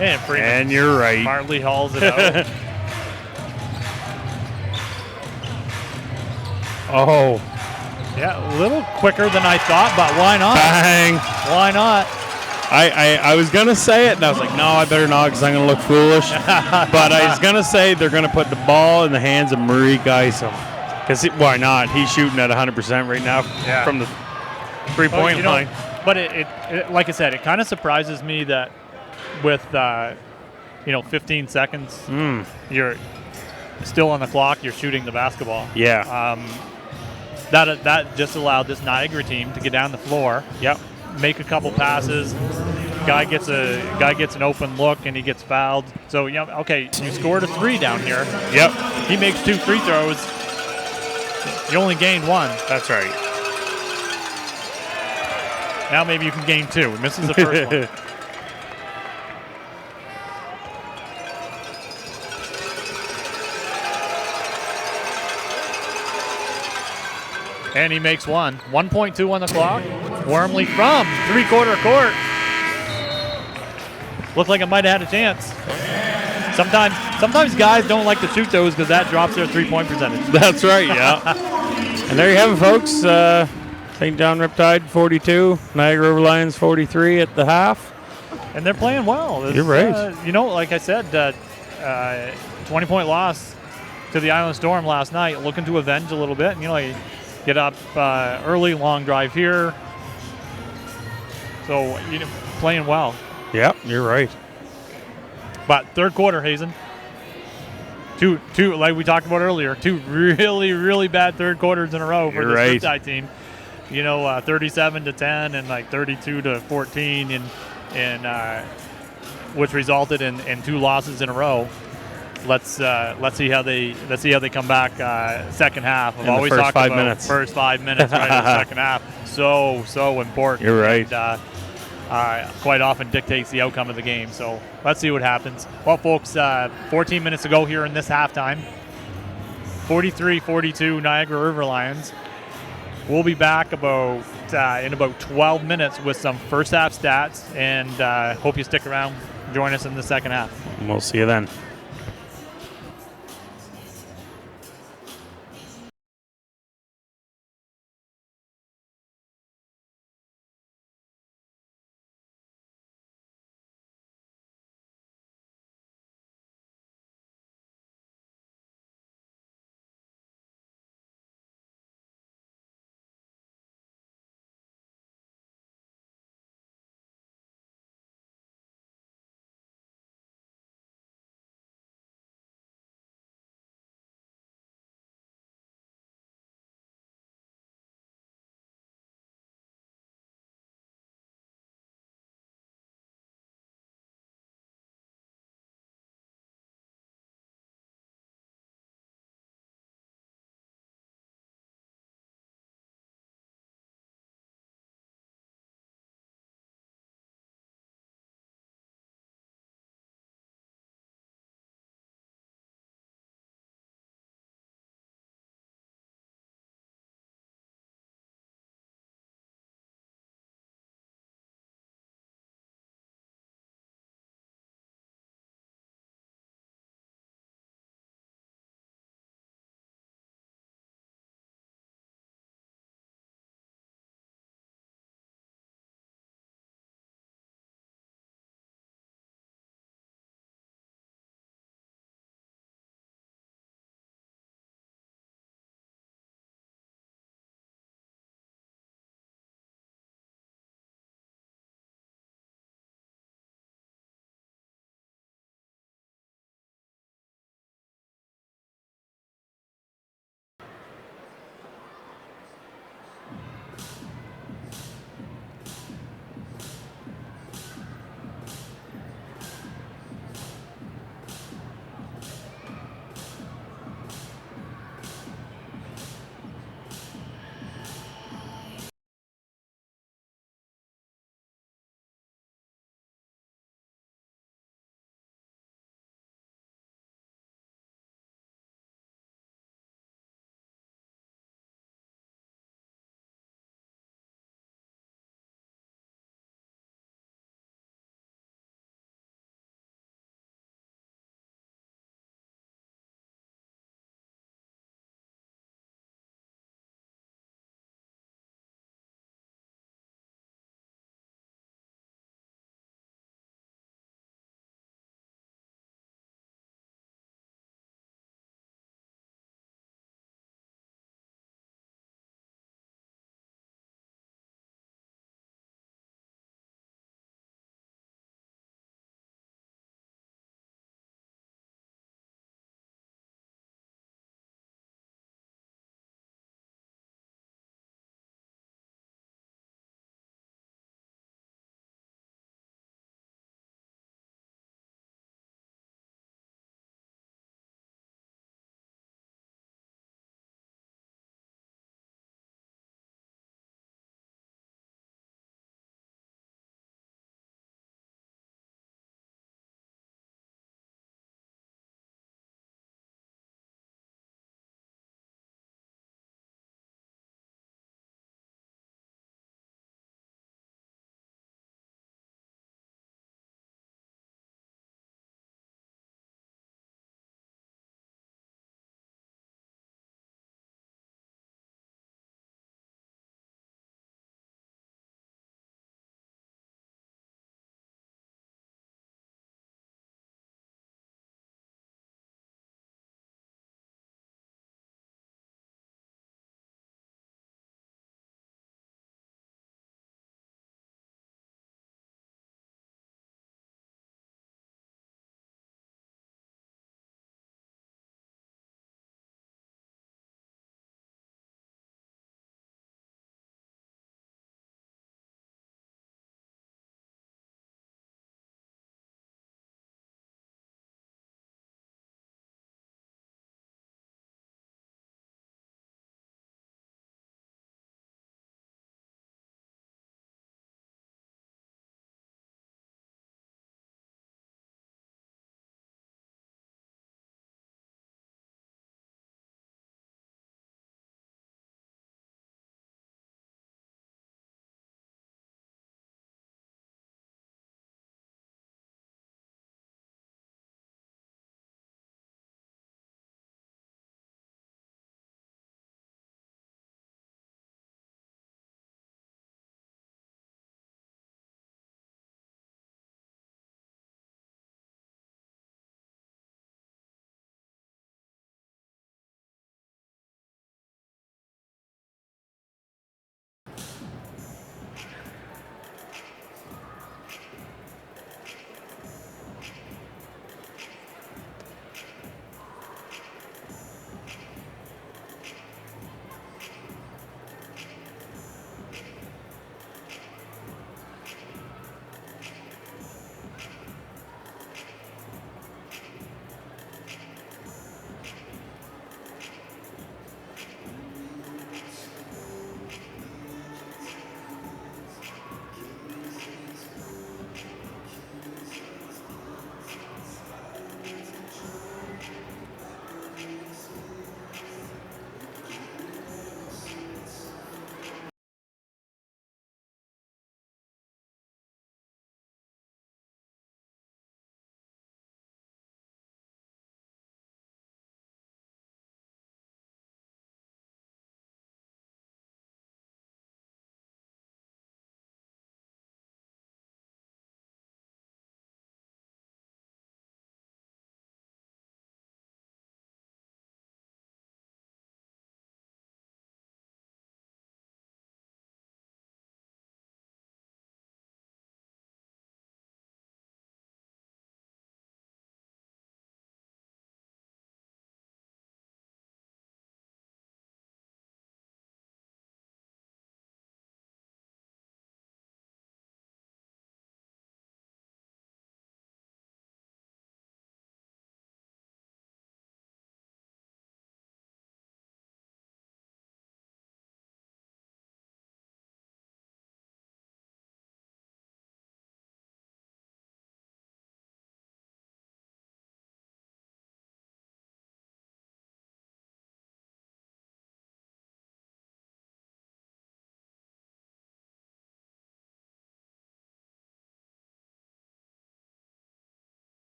And Freeman And you're right. smartly hauls it out. Oh, Yeah, a little quicker than I thought, but why not? bang. Why not? I was going to say it, and I was like, no, I better not because I'm going to look foolish. But I was going to say they're going to put the ball in the hands of Marique Isom. Because why not? He's shooting at 100% right now Yeah. from the three-point you know, line. But it, like I said, it kind of surprises me that with 15 seconds, you're still on the clock. You're shooting the basketball. Yeah. That just allowed this Niagara team to get down the floor. Yep. Make a couple passes. Guy gets an open look and he gets fouled. So okay, you scored a 3 down here. Yep. He makes 2 free throws. You only gained 1. That's right. Now maybe you can gain 2. Misses the first one. And he makes 1. 1.2 on the clock. Wormley from three-quarter court. Looked like it might have had a chance. Sometimes guys don't like to shoot those because that drops their three-point percentage. That's right, yeah. And there you have it, folks. St. John Riptide 42, Niagara River Lions 43 at the half. And they're playing well. You're right. Like I said, 20-point loss to the Island Storm last night, looking to avenge a little bit. You get up early, long drive here. So, playing well. Yep, you're right. But third quarter, Hazen. Two, like we talked about earlier, 2 really, really bad third quarters in a row for You're this right. Riptide team. 37-10 and 32-14, and which resulted in 2 losses in a row. let's see how they come back second half. I've In the always first talked 5 about minutes. first 5 minutes right in the second half. So important. You're right. And, quite often dictates the outcome of the game. So let's see what happens. Well, folks, 14 minutes to go here in this halftime. 43-42 Niagara River Lions. We'll be back in about 12 minutes with some first half stats, and hope you stick around, join us in the second half. We'll see you then.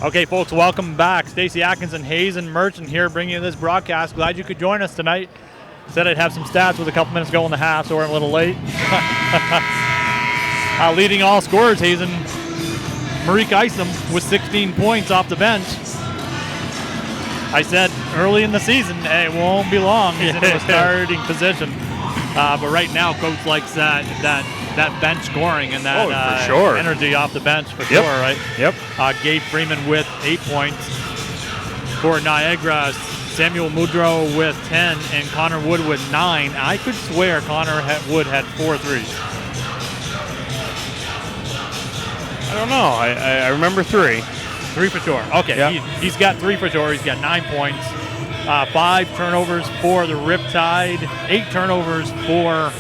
Okay, folks, welcome back. Stacey Atkinson, Hazen Merchant here bringing you this broadcast. Glad you could join us tonight. Said I'd have some stats with a couple minutes to go in the half, so we're a little late. Leading all scorers, Hazen, Marique Isom with 16 points off the bench. I said early in the season, hey, it won't be long. He's in a starting position. But right now, Coach likes that bench scoring and that for sure. energy off the bench for sure, right? Yep. Gabe Freeman with 8 points. For Niagara, Samuel Mudrow with 10 and Connor Wood with 9. I could swear Connor Wood had 4 threes. I don't know. I remember 3. 3 for sure. Okay, yeah. He's got 3 for sure. He's got 9 points. 5 turnovers for the Riptide. 8 turnovers for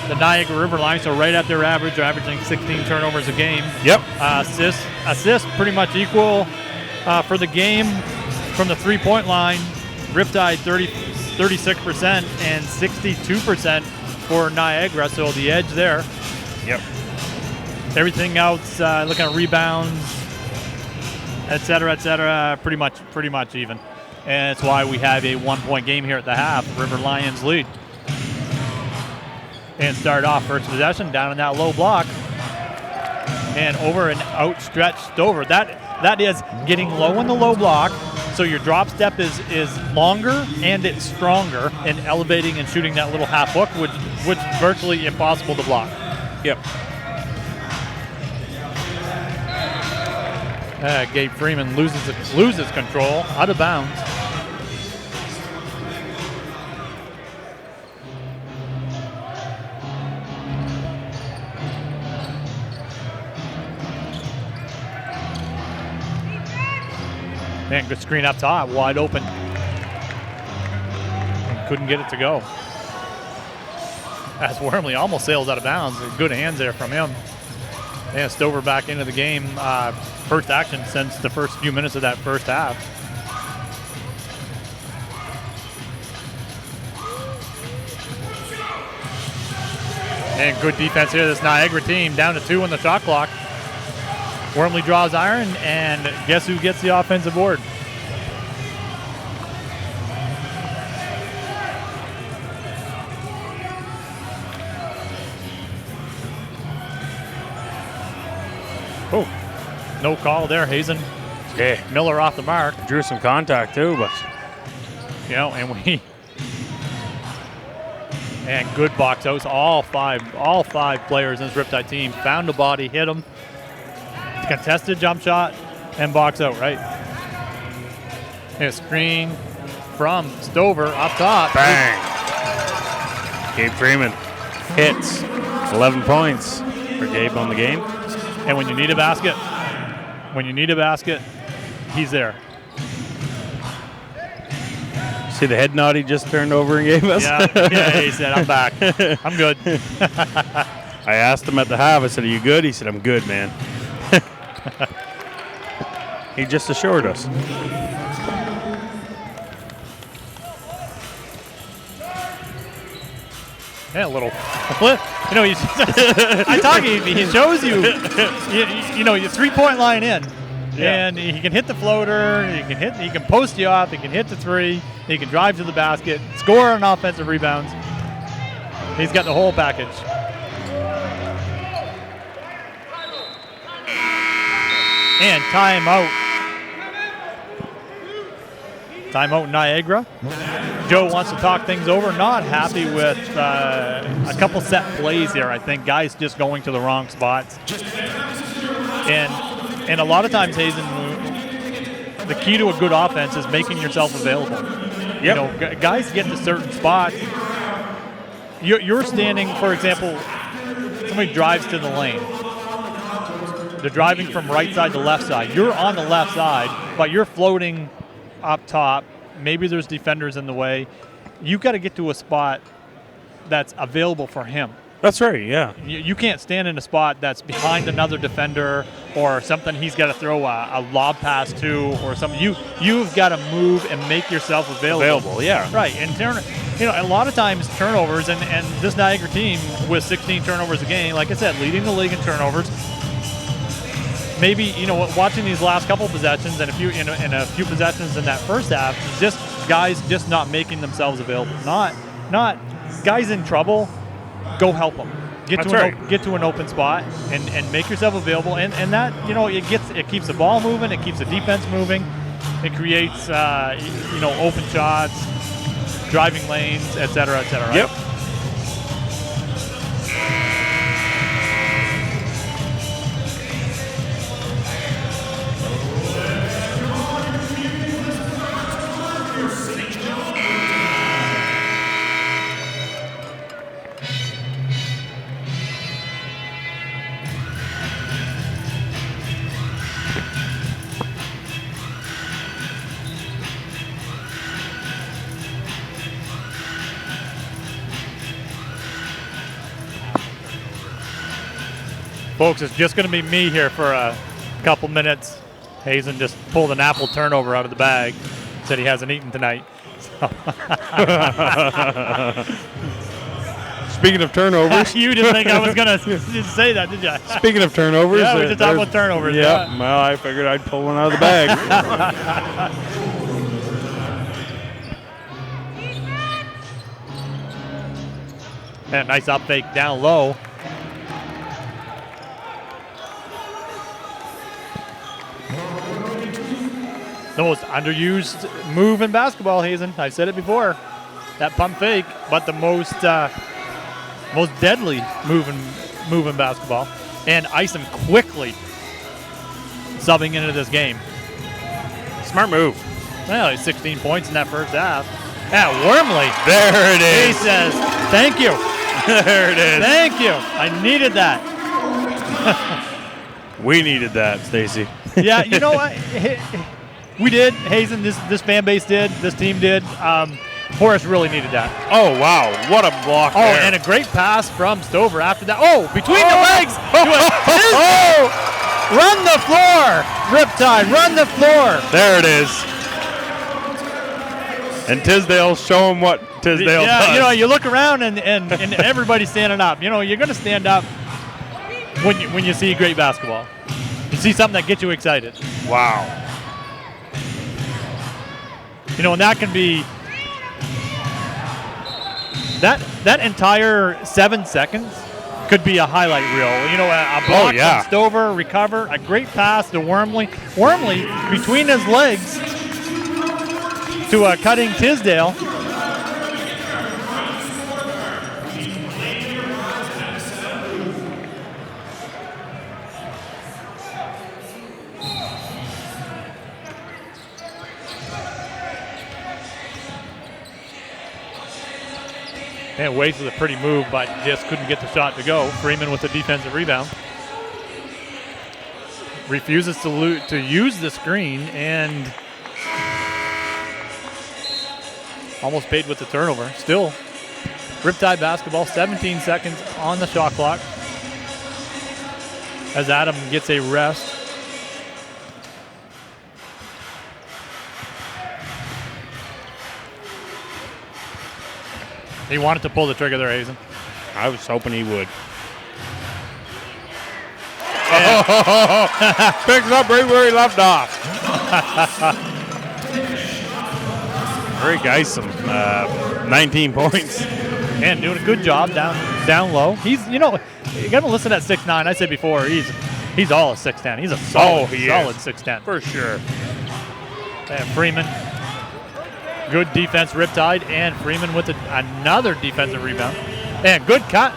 the Niagara River Line, so right at their average. They're averaging 16 turnovers a game. Yep. Assists pretty much equal for the game from the three-point line. Riptide 36% and 62% for Niagara, so the edge there. Yep. Everything else, looking at rebounds, et cetera, pretty much even. And that's why we have a 1-point game here at the half. River Lions lead. And start off first possession down in that low block. And over an outstretched over. That is getting low in the low block, so your drop step is longer and it's stronger, and elevating and shooting that little half hook, which is virtually impossible to block. Yep. Gabe Freeman loses control, out of bounds. Man, good screen up top, wide open. And couldn't get it to go. As Wormley almost sails out of bounds. Good hands there from him. And Stover back into the game. First action since the first few minutes of that first half. And good defense here, this Niagara team. Down to 2 on the shot clock. Wormley draws iron, and guess who gets the offensive board? Oh, no call there, Hazen. Yeah. Miller off the mark. Drew some contact too, but and good box outs. All five players in this Riptide team found the body, hit him. Contested jump shot and box out, right? And a screen from Stover up top. Bang! Gabe Freeman hits. 11 points for Gabe on the game. And when you need a basket, he's there. See the head nod he just turned over and gave us? Yeah, he said, I'm back. I'm good. I asked him at the half, I said, are you good? He said, I'm good, man. He just assured us. Yeah, a little. I talk. He shows you. Your 3-point line in, and he can hit the floater. He can post you off. He can hit the 3. He can drive to the basket, score on offensive rebounds. He's got the whole package. And timeout. Timeout Niagara. Joe wants to talk things over. Not happy with a couple set plays here. I think guys just going to the wrong spots. And a lot of times, Hazen, the key to a good offense is making yourself available. Yep. Guys get to certain spots. You're standing, for example, somebody drives to the lane. They're driving from right side to left side. You're on the left side, but you're floating up top. Maybe there's defenders in the way. You've got to get to a spot that's available for him. That's right, yeah. You can't stand in a spot that's behind another defender or something he's got to throw a lob pass to or something. You've got to move and make yourself available. Yeah. Right, and a lot of times turnovers, and this Niagara team with 16 turnovers a game, like I said, leading the league in turnovers, maybe, you know, watching these last couple possessions and a few possessions in that first half, just guys just not making themselves available. Not guys in trouble, go help them. Get to an open spot and make yourself available. And that, you know, it keeps the ball moving, it keeps the defense moving, it creates open shots, driving lanes, et cetera, et cetera. Right? Yep. Folks, it's just going to be me here for a couple minutes. Hazen just pulled an apple turnover out of the bag. Said he hasn't eaten tonight. Speaking of turnovers. You didn't think I was going to say that, did you? Speaking of turnovers. Yeah, we just talked about turnovers. Yeah, Yeah. well, I figured I'd pull one out of the bag. And a nice up fake down low. The most underused move in basketball, Hazen. I've said it before. That pump fake, but the most deadly move in basketball. And Isom quickly subbing into this game. Smart move. Well, he's 16 points in that first half. Yeah, Wormley. There it He is. says, thank you. There it is. Thank you. I needed that. We needed that, Stacy. Yeah, you know what? We did. Hazen, this fan base did. This team did. Horace really needed that. Oh, wow. What a block there. And a great pass from Stover after that. Oh, between the legs. Run the floor. Riptide, run the floor. There it is. And Tisdale, show him what Tisdale does. You know, you look around and everybody's standing up. You know, you're going to stand up when you see great basketball. You see something that gets you excited. Wow. You know, and that can be that entire 7 seconds could be a highlight reel. You know, a block from Stover, recover, a great pass to Wormley. Wormley between his legs to a cutting Tisdale. And Waits with a pretty move, but just couldn't get the shot to go. Freeman with the defensive rebound. Refuses to use the screen and almost paid with the turnover. Still, Riptide basketball, 17 seconds on the shot clock as Adam gets a rest. He wanted to pull the trigger there, Hazen. I was hoping he would. Picks up right where he left off. Rick Isom, 19 points. And doing a good job down low. He's, you know, you got to listen to that 6'9". I said before, he's all a 6'10". He's a solid 6'10". For sure. And Freeman. Good defense, Riptide, and Freeman with another defensive rebound. And good cut.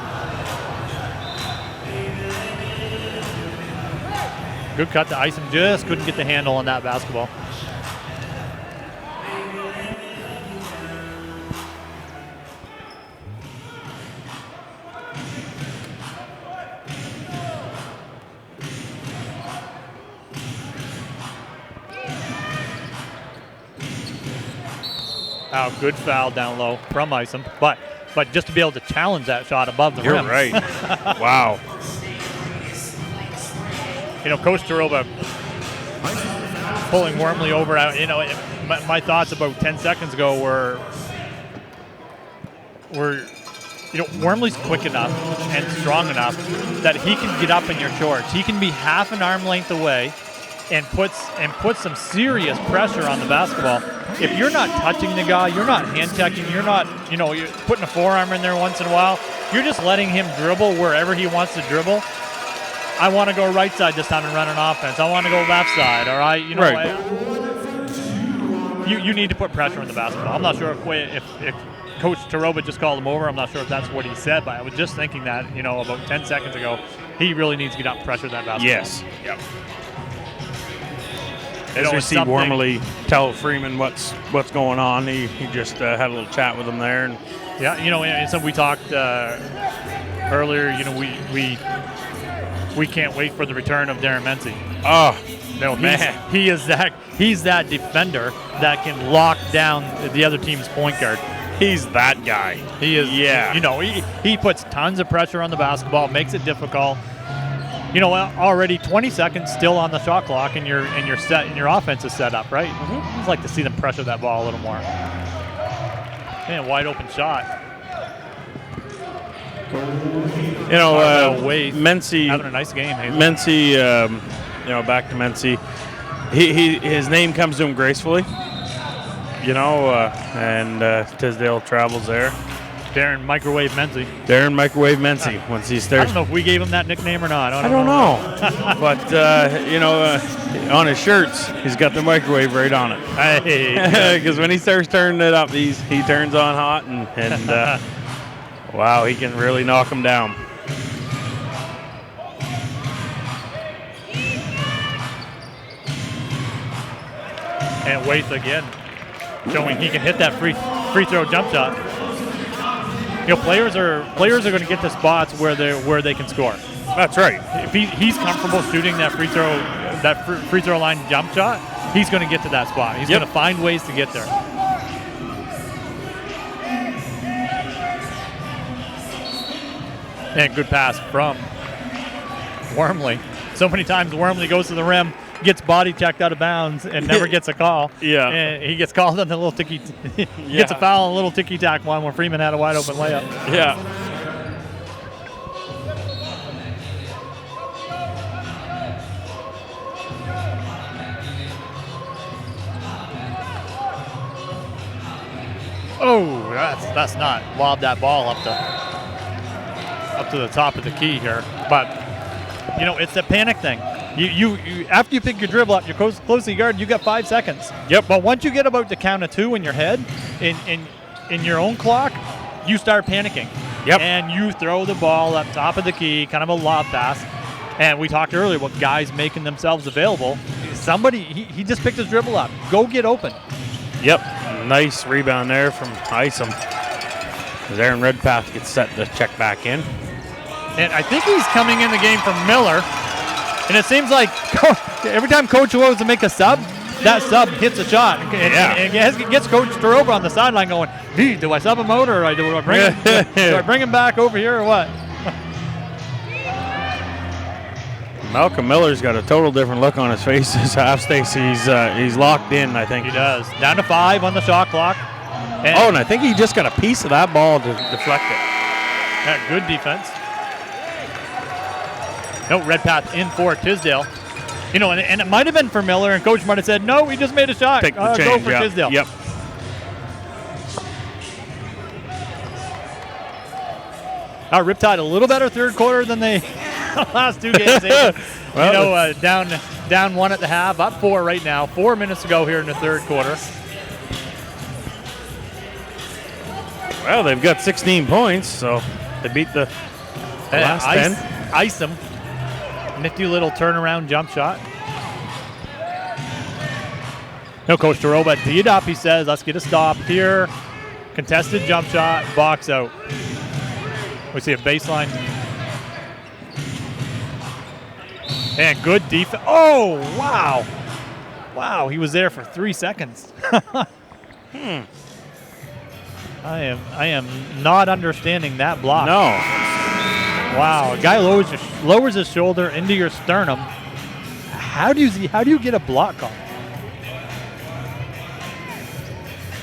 Good cut to Isom. Just couldn't get the handle on that basketball. Oh, good foul down low from Isom, but just to be able to challenge that shot above the rim. You're right. Wow. You know, Coach Taroba pulling Wormley over. You know, my thoughts about 10 seconds ago were Wormley's quick enough and strong enough that he can get up in your shorts. He can be half an arm length away and put some serious pressure on the basketball. If you're not touching the guy, you're not hand checking, you're not, you're putting a forearm in there once in a while. You're just letting him dribble wherever he wants to dribble. I want to go right side this time and run an offense. I want to go left side. All right, you need to put pressure on the basketball. I'm not sure if Coach Taroba just called him over. I'm not sure if that's what he said, but I was just thinking that, about 10 seconds ago, he really needs to get up and pressure that basketball. Yes. Yep. As we see Wormley tell Freeman what's going on, he just had a little chat with him there. And yeah, and so we talked earlier, we can't wait for the return of Darren Menzie. Oh, no, man. He's that defender that can lock down the other team's point guard. He's that guy. He is. Yeah. He puts tons of pressure on the basketball, makes it difficult. Already 20 seconds still on the shot clock, and your offense is set up, right? Mm-hmm. I'd like to see them pressure that ball a little more. Man, wide open shot. Menzie having a nice game. Menzie, back to Menzie. His name comes to him gracefully. And Tisdale travels there. Darren Microwave Menzie. Once he starts. I don't know if we gave him that nickname or not. I don't know. But, on his shirts, he's got the microwave right on it. Hey. Because when he starts turning it up, he turns on hot. And wow, he can really knock him down. And Waith again, showing he can hit that free throw jump shot. Players are going to get to spots where they can score. That's right. If he's comfortable shooting that free throw line jump shot, he's going to get to that spot. He's going to find ways to get there. And good pass from Wormley. So many times Wormley goes to the rim, gets body checked out of bounds, and never gets a call. Yeah. And he gets called on the little ticky. Gets a foul on a little ticky-tack one where Freeman had a wide open layup. Yeah. Oh, that's not. Lob that ball up to the top of the key here. But, it's a panic thing. You after you pick your dribble up, you're close to the guard, you got 5 seconds. Yep. But once you get about the count of 2 in your head, in your own clock, you start panicking. Yep. And you throw the ball up top of the key, kind of a lob pass. And we talked earlier about guys making themselves available. Somebody, he just picked his dribble up. Go get open. Yep. Nice rebound there from Isom. As Aaron Redpath gets set to check back in. And I think he's coming in the game for Miller. And it seems like every time Coach goes to make a sub, that sub hits a shot. And gets Coach Taroba on the sideline going, hey, do I sub him out or do I bring him back over here or what? Malcolm Miller's got a total different look on his face this half, Stacey. He's locked in, I think. He does. Down to 5 on the shot clock. And I think he just got a piece of that ball to deflect it. Yeah, good defense. No, Redpath in for Tisdale. And it might have been for Miller, and Coach might have said, no, he just made a shot. Take the change, go for Tisdale. Yep. Riptide a little better third quarter than they last 2 games. Down 1 at the half, up 4 right now. 4 minutes to go here in the third quarter. Well, they've got 16 points, so they beat the last 10. Isom. Nifty little turnaround jump shot. Coach Taroba teed up. He says, let's get a stop here. Contested jump shot, box out. We see a baseline. And good defense. Oh, wow. Wow, he was there for 3 seconds. I am not understanding that block. No. Wow, a guy lowers his shoulder into your sternum. How do you get a block call?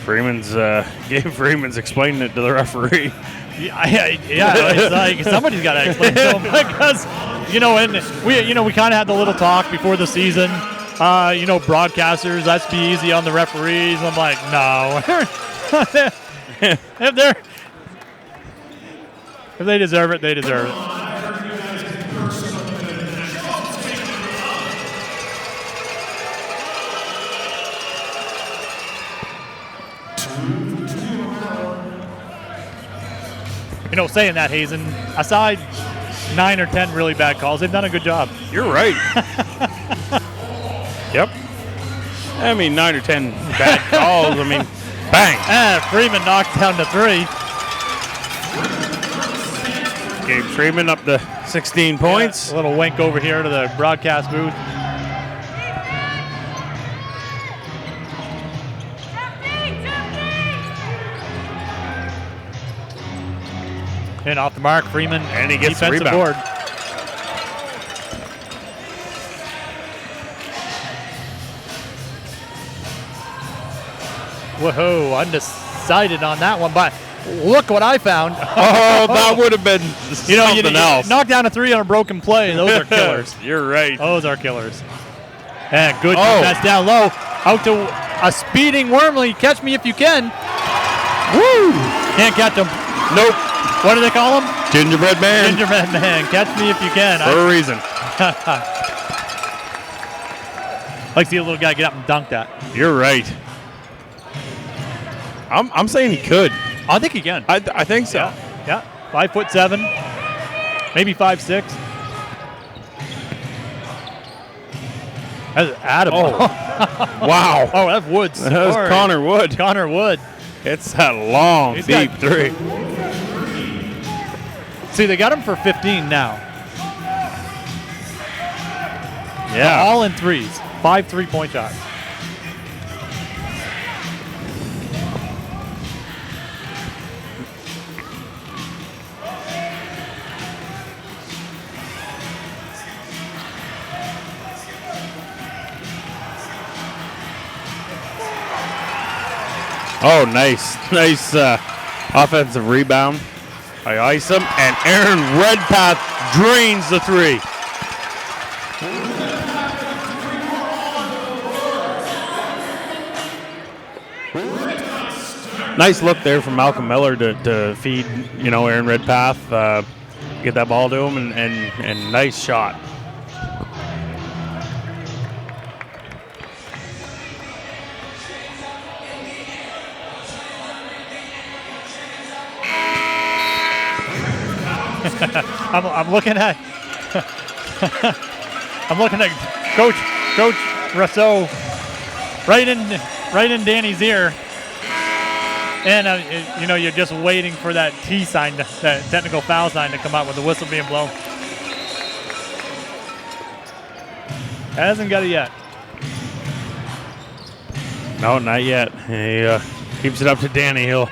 Freeman's explaining it to the referee. Yeah, it's like somebody's got to explain to him because, and we kind of had the little talk before the season. Broadcasters, let's be easy on the referees. I'm like, no. If they deserve it, they deserve it. Saying that, Hazen, aside 9 or 10 really bad calls, they've done a good job. You're right. Yep. 9 or 10 bad calls. Bang. Freeman knocked down to 3. Gabe Freeman up to 16 points. A little wink over here to the broadcast booth. And off the mark, Freeman. And he gets the defensive rebound. board. Whoa, undecided on that one, but look what I found. Oh, that would have been something else. Knock down a 3 on a broken play. Those are killers. You're right. Those are killers. And good defense down low. Out to a speeding Wormley. Catch me if you can. Woo! Can't catch him. Nope. What do they call him? Gingerbread man. Gingerbread man. Catch me if you can. For a reason. Like to see a little guy get up and dunk that. You're right. I'm saying he could. I think he can. I think so. Yeah. 5'7", maybe 5'6". That's Adam. Oh. Wow. Oh, that's Woods. That was Connor Wood. Connor Wood. It's that long, deep 3. See, they got him for 15 now. Yeah. All in threes. 5 3-point shots. Oh, nice offensive rebound by Isom, and Aaron Redpath drains the 3. Nice look there from Malcolm Miller to feed, Aaron Redpath, get that ball to him, and nice shot. I'm looking at Coach Rousseau right in Danny's ear, and you're just waiting for that T sign, that technical foul sign to come out with the whistle being blown. Hasn't got it yet. No, not yet. He keeps it up to Danny. He'll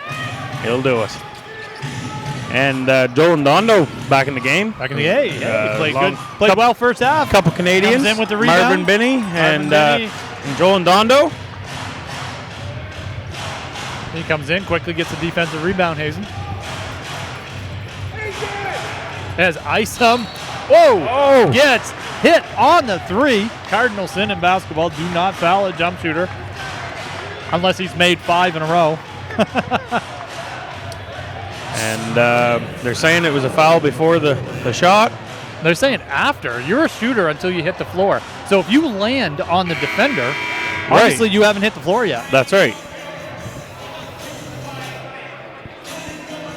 do it. And Joe Ndondo back in the game. Back in the game. Yeah, he played good. Played well first half. Couple Canadians. Comes in with the rebound. Marvin Binney and Joe Ndondo. He comes in, quickly gets a defensive rebound, Hazen. As Isom, gets hit on the 3. Cardinal sin in basketball. Do not foul a jump shooter unless he's made 5 in a row. And they're saying it was a foul before the shot. They're saying after. You're a shooter until you hit the floor. So if you land on the defender, obviously you haven't hit the floor yet. That's right.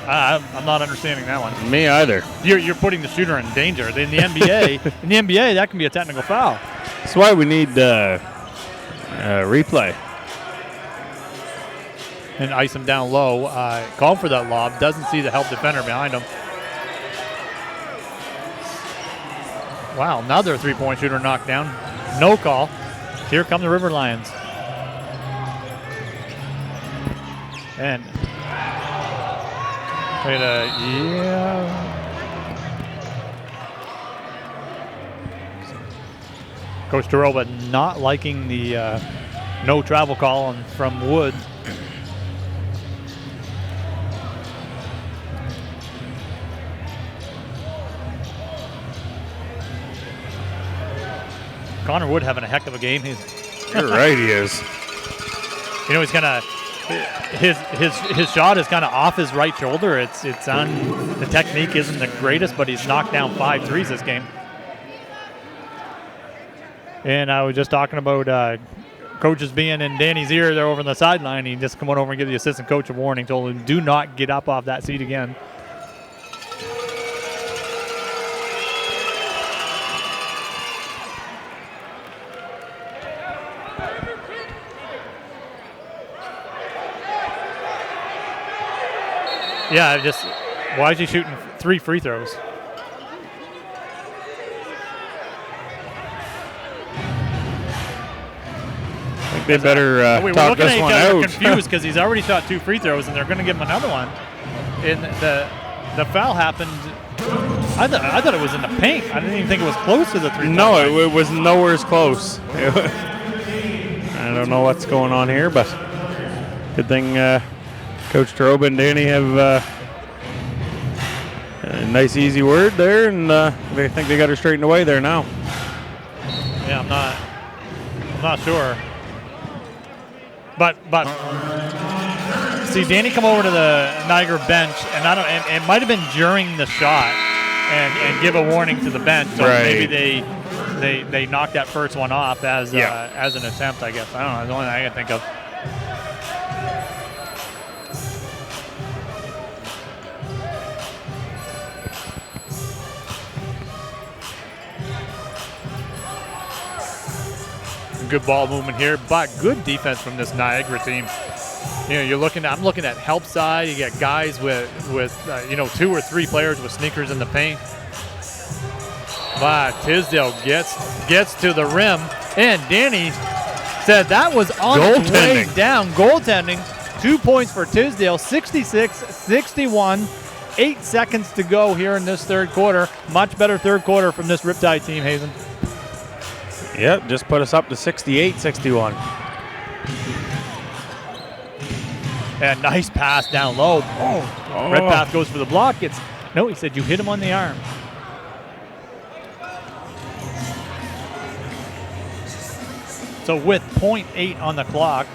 I'm not understanding that one. Me either. You're putting the shooter in danger. In the NBA, that can be a technical foul. That's why we need replay. And ice him down low. Called for that lob. Doesn't see the help defender behind him. Wow, another 3-point shooter knocked down. No call. Here come the River Lions. And Coach Terrell, but not liking the no travel call from Wood. Connor Wood having a heck of a game. You're right, he is. You know, he's kind of his shot is kind of off his right shoulder. It's on the technique isn't the greatest, but he's knocked down 5 threes this game. And I was just talking about coaches being in Danny's ear there over on the sideline. He just come on over and give the assistant coach a warning, told him do not get up off that seat again. Yeah, why is he shooting 3 free throws? I think they better we're talk looking this at one each other out. confused because he's already shot 2 free throws and they're going to give him another one. And the foul happened. I thought it was in the paint. I didn't even think it was close to the 3-point line. No, it was nowhere as close. I don't know what's going on here, but good thing Coach Taroba and Danny have a nice, easy word there, and I think they got her straightened away there now. Yeah, I'm not sure. But see, Danny come over to the Niagara bench, and it might have been during the shot, and give a warning to the bench. So right. Maybe they knocked that first one off as an attempt. I guess I don't know. That's the only thing I can think of. Good ball movement here, but good defense from this Niagara team. You know, I'm looking at help side. You get guys with 2 or 3 players with sneakers in the paint. But Tisdale gets to the rim, and Danny said that was on its way down. Goaltending. 2 points for Tisdale, 66-61. 8 seconds to go here in this third quarter. Much better third quarter from this Riptide team, Hazen. Yep, just put us up to 68-61. And nice pass down low. Oh. Redpath goes for the block. He said you hit him on the arm. So with 0.8 on the clock.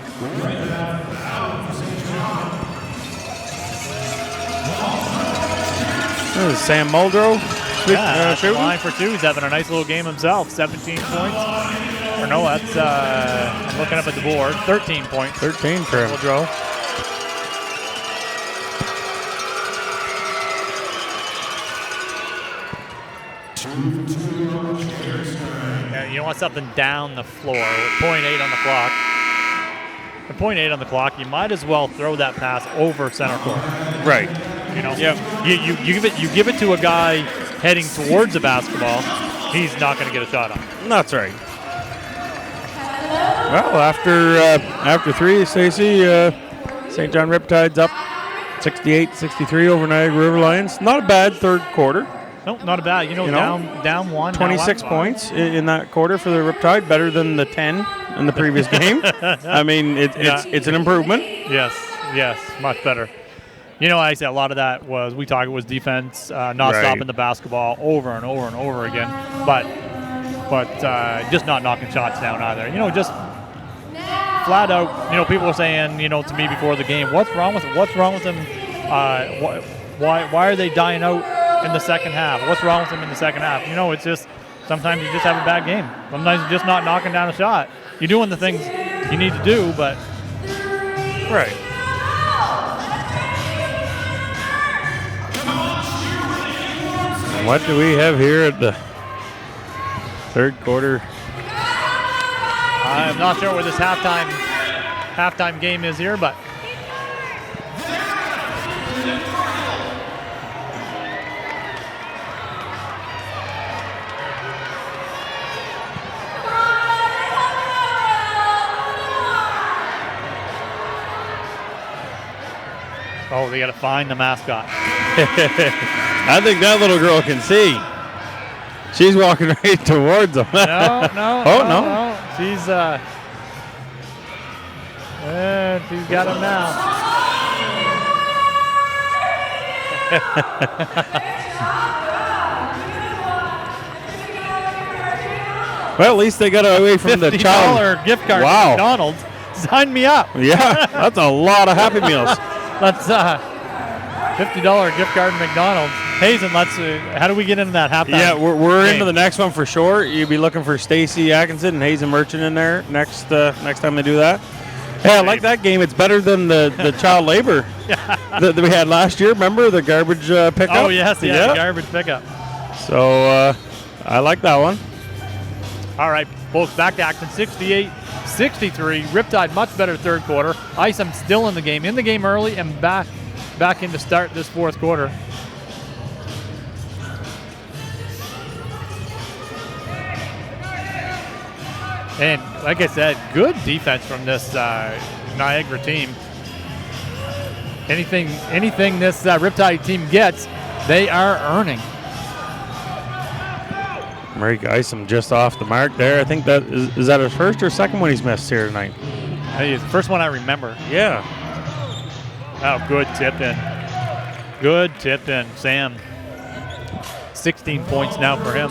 This is Sam Muldrow. Line for 2. He's having a nice little game himself. 17 points. Or no, that's I'm looking up at the board. 13 points. 13 for him. Muldrow. You don't want something down the floor with 0.8 on the clock. At 0.8 on the clock, you might as well throw that pass over center court. Right. You know, yep. you give it to a guy heading towards the basketball. He's not going to get a shot on. That's right. Well, after 3, Stacey, St. John Riptide's up 68-63 over Niagara River Lions. Not a bad third quarter. No, not a bad. Down 1. 26 points in that quarter for the Riptide, better than the 10 in the previous game. I mean, it's an improvement. Yes, much better. You know, I say a lot of that was defense, not stopping the basketball over and over and over again, but just not knocking shots down either. You know, just flat out. You know, people were saying, to me before the game, what's wrong with them? Why are they dying out in the second half? What's wrong with them in the second half? You know, it's just sometimes you just have a bad game. Sometimes you're just not knocking down a shot. You're doing the things you need to do, but right. What do we have here at the third quarter? I'm not sure what this halftime game is here, but they got to find the mascot. I think that little girl can see. She's walking right towards them. No. She's got him now. Well, at least they got away from the $50 child. gift card Wow. to McDonald's. Sign me up. Yeah, that's a lot of Happy Meals. Let's $50 gift card to McDonald's. Hazen, let's. How do we get into that halftime? Yeah, we're game? into the next one for sure. You'll be looking for Stacy Atkinson and Hazen Merchant in there next time they do that. Hey, I like that game. It's better than the child labor that we had last year. Remember the garbage pickup? Oh, yes, the garbage pickup. So I like that one. All right, folks, back to action. 68-63. Riptide, much better third quarter. Isom still in the game early and back in to start this fourth quarter. And like I said, good defense from this Niagara team. Anything this Riptide team gets, they are earning. Murray Isom just off the mark there. I think that is that his first or second one he's missed here tonight? Hey, it's the first one I remember. Yeah. Oh, good tip in. Good tip in, Sam. 16 points now for him.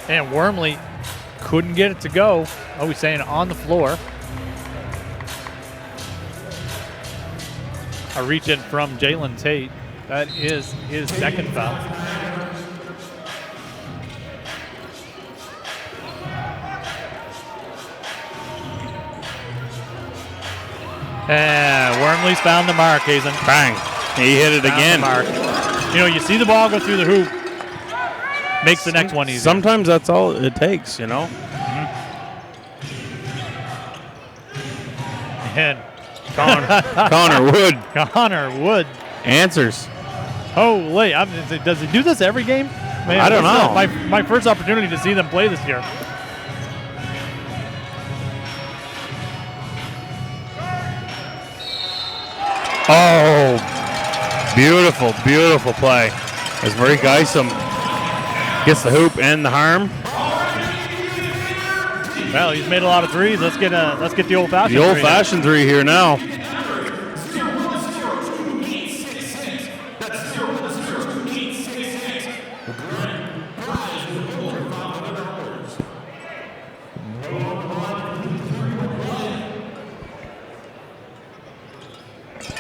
And Wormley couldn't get it to go. Oh, he's saying on the floor. A reach in from Jalen Tate. That is his second foul. And Wormley's found the mark, Hazen. Bang. He hit it Found again. the mark. You know, you see the ball go through the hoop. Makes the next one easier. Sometimes that's all it takes, you know. And Connor Wood answers. Holy, does he do this every game? Man, I don't know. My first opportunity to see them play this year. Oh, beautiful, beautiful play. As Murray Isom gets the hoop and the harm. Well, he's made a lot of threes. Let's get the old-fashioned. The old-fashioned three here now.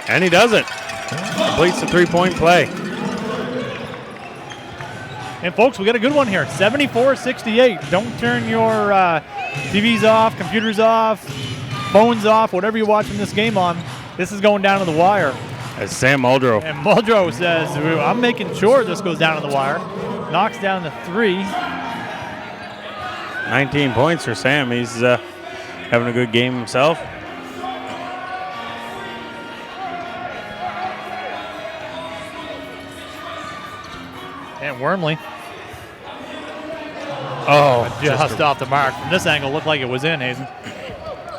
And he does it. Completes the three-point play. And folks, we got a good one here. 74-68. Don't turn your TVs off, computers off, phones off, whatever you're watching this game on. This is going down to the wire. As Sam Muldrow. And Muldrow says, I'm making sure this goes down to the wire. Knocks down the three. 19 points for Sam. He's having a good game himself. And Wormley. Oh, just off the mark. From this angle, looked like it was in, Hazen.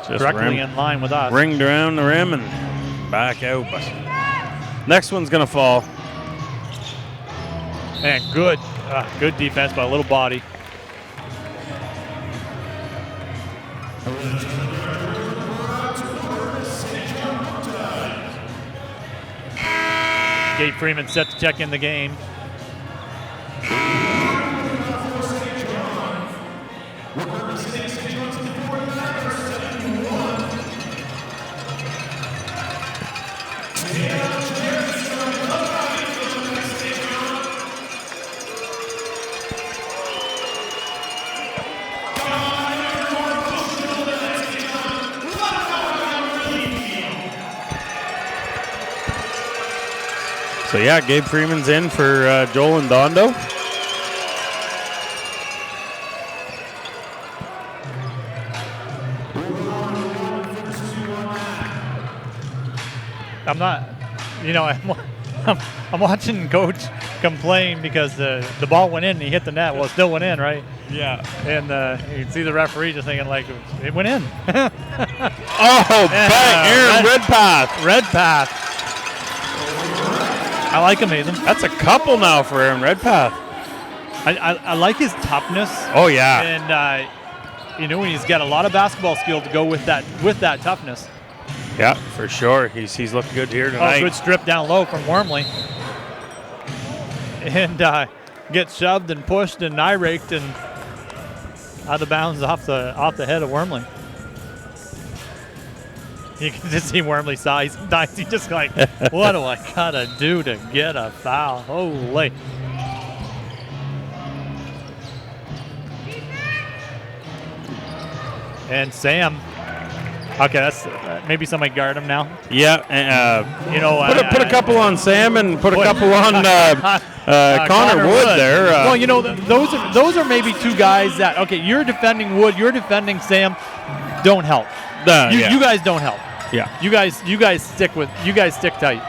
Just directly in line with us. Ringed around the rim and back out. But next one's going to fall. And good defense by a little body. Gabe Freeman set to check in the game. So, yeah, Gabe Freeman's in for Joel and Dondo. I'm not, I'm watching Coach complain because the ball went in and he hit the net. Well, it still went in, right? Yeah. And you can see the referee just thinking like, it went in. Oh, bang, Aaron Redpath. Redpath. I like him, Hazen. That's a couple now for Aaron Redpath. I like his toughness. Oh, yeah. And, he's got a lot of basketball skill to go with that toughness. Yeah, for sure. He's looking good here tonight. Oh, good strip down low from Wormley. And gets shoved and pushed and eye-raked and out of bounds off the head of Wormley. You can just see Wormley's size. Sometimes he's just like, what do I gotta do to get a foul? Holy. And Sam. Okay, that's maybe somebody guard him now. Yeah, put a couple on Sam and put a couple on Connor Wood there. Well, those are maybe two guys that you're defending Wood, you're defending Sam. Don't help. You guys don't help. Yeah. You guys stick tight.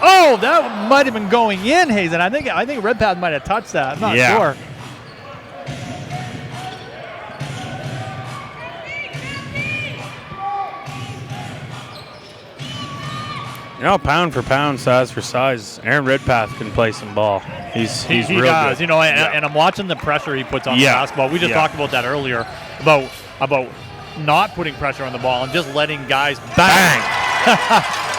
Oh, that might have been going in, Hazen. I think Redpath might have touched that. I'm not sure. Pound for pound, size for size, Aaron Redpath can play some ball. He's he real does, good. And I'm watching the pressure he puts on the basketball. We just talked about that earlier about not putting pressure on the ball and just letting guys bang.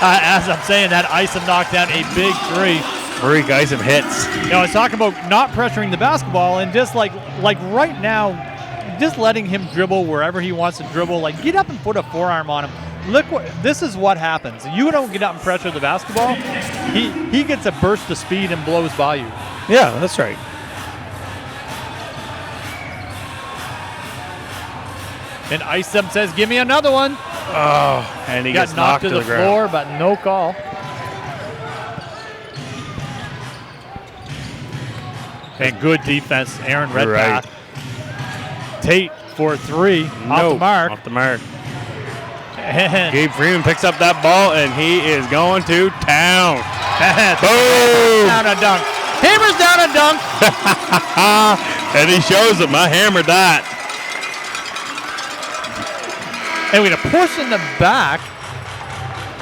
As I'm saying that, Isom knocked down a big three. Marik Isom hits. I was talking about not pressuring the basketball and just like right now, just letting him dribble wherever he wants to dribble. Like, get up and put a forearm on him. Look, this is what happens. You don't get up and pressure the basketball. He gets a burst of speed and blows by you. Yeah, that's right. And Isom says, "Give me another one." Oh, and he gets knocked to the ground. floor, but no call. And good defense, Aaron Redpath. Right. Tate for three, off the mark. Off the mark. And Gabe Freeman picks up that ball, and he is going to town. Boom! Down a dunk. Hammers down a dunk. And he shows him, I hammered that. And we had a push in the back.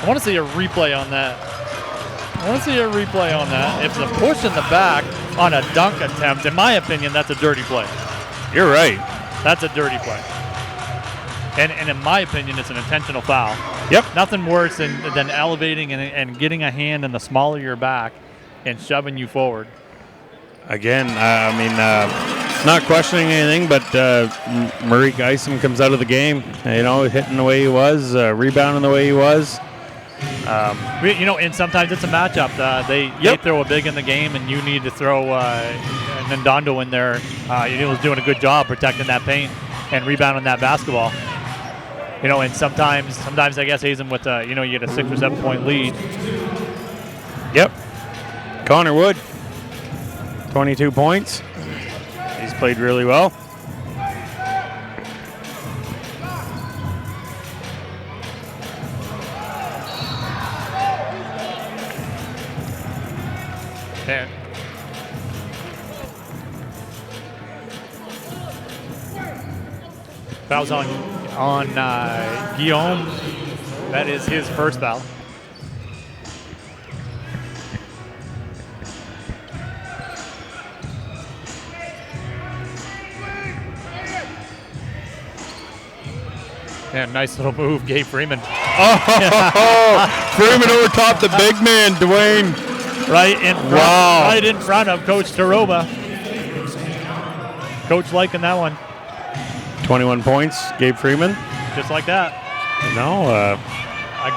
I want to see a replay on that. If the push in the back on a dunk attempt, in my opinion, that's a dirty play. You're right. That's a dirty play. And in my opinion, it's an intentional foul. Yep. Nothing worse than elevating and getting a hand in the small of your back and shoving you forward. Again, not questioning anything, but Marik Isom comes out of the game, hitting the way he was, rebounding the way he was. And sometimes it's a matchup. They throw a big in the game, and you need to throw Nandondo in there. He was doing a good job protecting that paint and rebounding that basketball. And sometimes I guess Hazen with you get a 6 or 7 point lead. Yep. Connor Wood, 22 points. He's played really well. And fouls on Guillaume. That is his first foul. And nice little move, Gabe Freeman. Oh, Freeman over top the big man, Dwayne. Right in front of Coach Taroba. Coach liking that one. 21 points, Gabe Freeman. Just like that.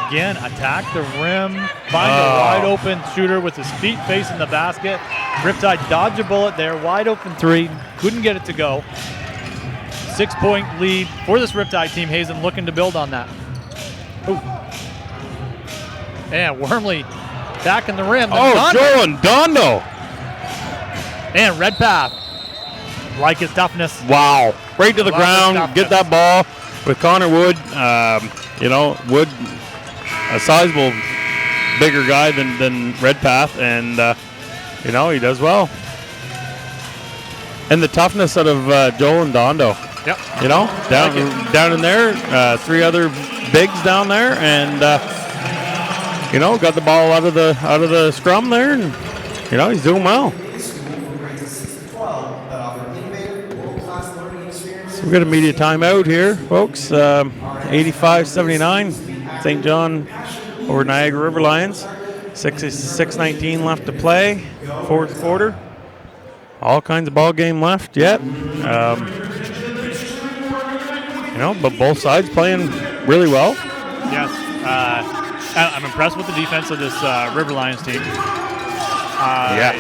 Again, attack the rim, find a wide open shooter with his feet facing the basket. Riptide dodged a bullet there, wide open three, couldn't get it to go. 6 point lead for this Riptide team. Hazen looking to build on that. Ooh. And Wormley back in the rim. Joel Nandondo. And Redpath, like his toughness. Wow. Right to the ground, get that ball with Connor Wood. Wood, a sizable, bigger guy than Redpath, and, he does well. And the toughness out of Joel Nandondo. Yep. Down in there, 3 other bigs down there, and got the ball out of the scrum there, and he's doing well. We've got a media timeout here, folks. 85-79, St. John over Niagara River Lions. 6:19 left to play, fourth quarter. All kinds of ball game left yet. But both sides playing really well. Yes. I'm impressed with the defense of this River Lions team. Yes.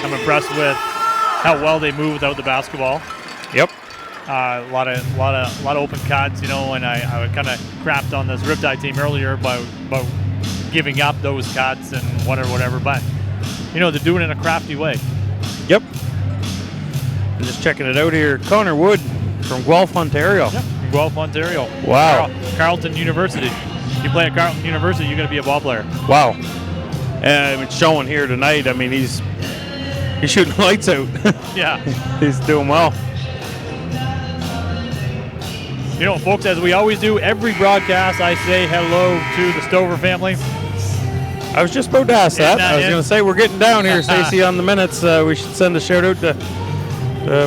I'm impressed with how well they move without the basketball. Yep. A lot of open cuts, and I kind of crapped on this Riptide team earlier about giving up those cuts and whatever. But they're doing it in a crafty way. Yep. I'm just checking it out here. Connor Wood from Guelph, Ontario. Yep. From Guelph, Ontario. Wow. Carleton University. If you play at Carleton University, you're going to be a ball player. Wow. It's showing here tonight. I mean, he's shooting lights out. Yeah. He's doing well. Folks, as we always do, every broadcast, I say hello to the Stover family. I was just about to ask that. I was going to say, we're getting down here, Stacey, on the minutes. We should send a shout out to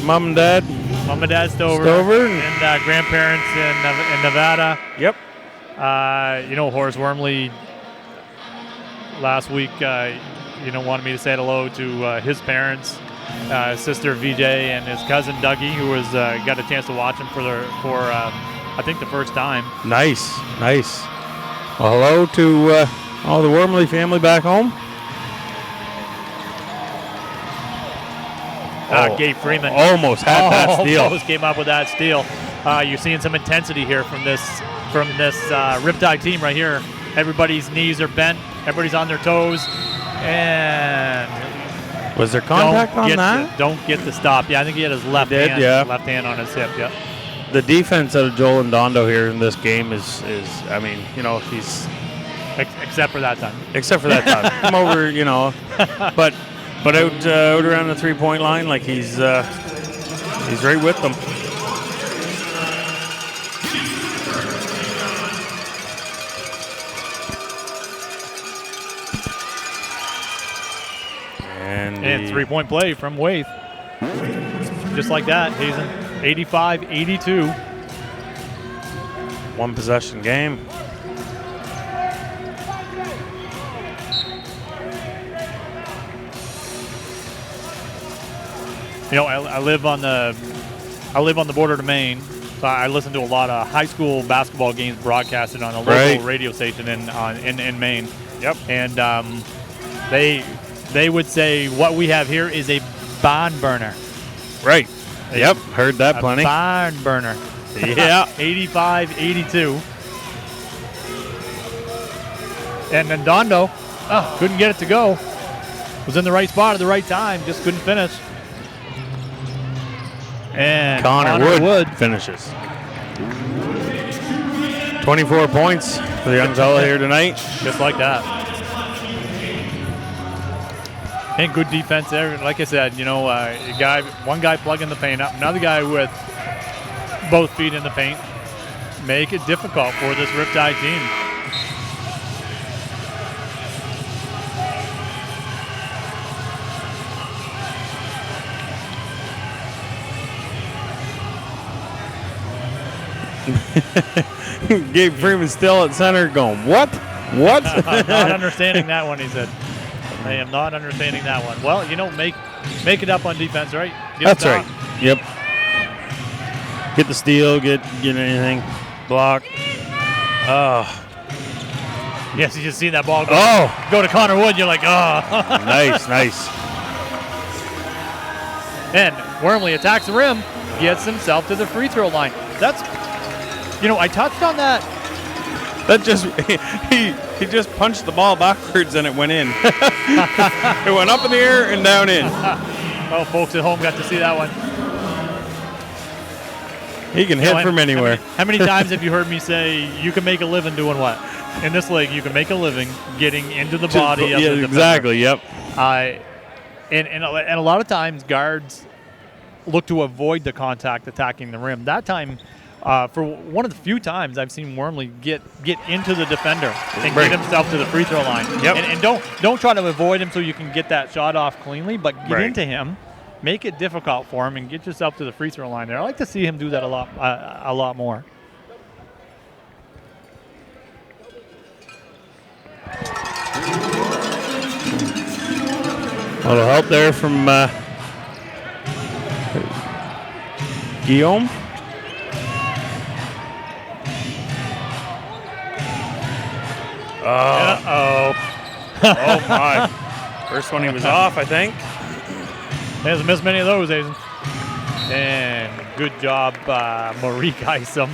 Mom and Dad. Mom and Dad Stover. And grandparents in Nevada. Yep. Horace Wormley last week, wanted me to say hello to his parents, sister VJ, and his cousin Dougie, who was got a chance to watch him for I think the first time. Nice. Well, hello to all the Wormley family back home. Gabe Freeman almost had that steal. Almost came up with that steal. You're seeing some intensity here from this Riptide team right here. Everybody's knees are bent. Everybody's on their toes. And was there contact on that? Don't get the stop. Yeah, I think he had his left hand on his hip. Yeah. The defense of Joel Ndondo here in this game is he's except for that time. Come over, but out around the 3-point line, like he's right with them. And 3-point play from Waith. Just like that, Hazen. 85-82. One possession game. I live on the border to Maine, so I listen to a lot of high school basketball games broadcasted on a local radio station in Maine. Yep. And they would say what we have here is a barn burner. Right. Yep. Heard that plenty. Barn burner. Yeah. 85-82. And then Ndondo couldn't get it to go. Was in the right spot at the right time, just couldn't finish. And Connor Wood finishes. 24 points for the young fella here tonight. Just like that. And good defense there. Like I said, one guy plugging the paint up, another guy with both feet in the paint. Make it difficult for this Riptide team. Gabe Freeman still at center going, what? I'm not understanding that one, he said. I am not understanding that one. Well, make it up on defense, right? That's right. Yep. Get the steal, get anything. Block. Yes, you just seen that ball go to Connor Wood. You're like, Nice. And Wormley attacks the rim, gets himself to the free throw line. That's, I touched on that. That just, he just punched the ball backwards and it went in. It went up in the air and down in. Well, folks at home got to see that one. He can hit from anywhere. How many times have you heard me say you can make a living doing what? In this league, you can make a living getting into the body of the defender. Exactly, yep. And a lot of times guards look to avoid the contact attacking the rim. That time, for one of the few times I've seen Wormley get into the defender and get himself to the free throw line. Yep. And don't try to avoid him so you can get that shot off cleanly, but get into him make it difficult for him and get yourself to the free throw line there. I like to see him do that a lot more. A little help there from Guillaume. Uh-oh. Oh, my. First one he was off, I think. He hasn't missed many of those, Hazen. And good job, Maurice Isom.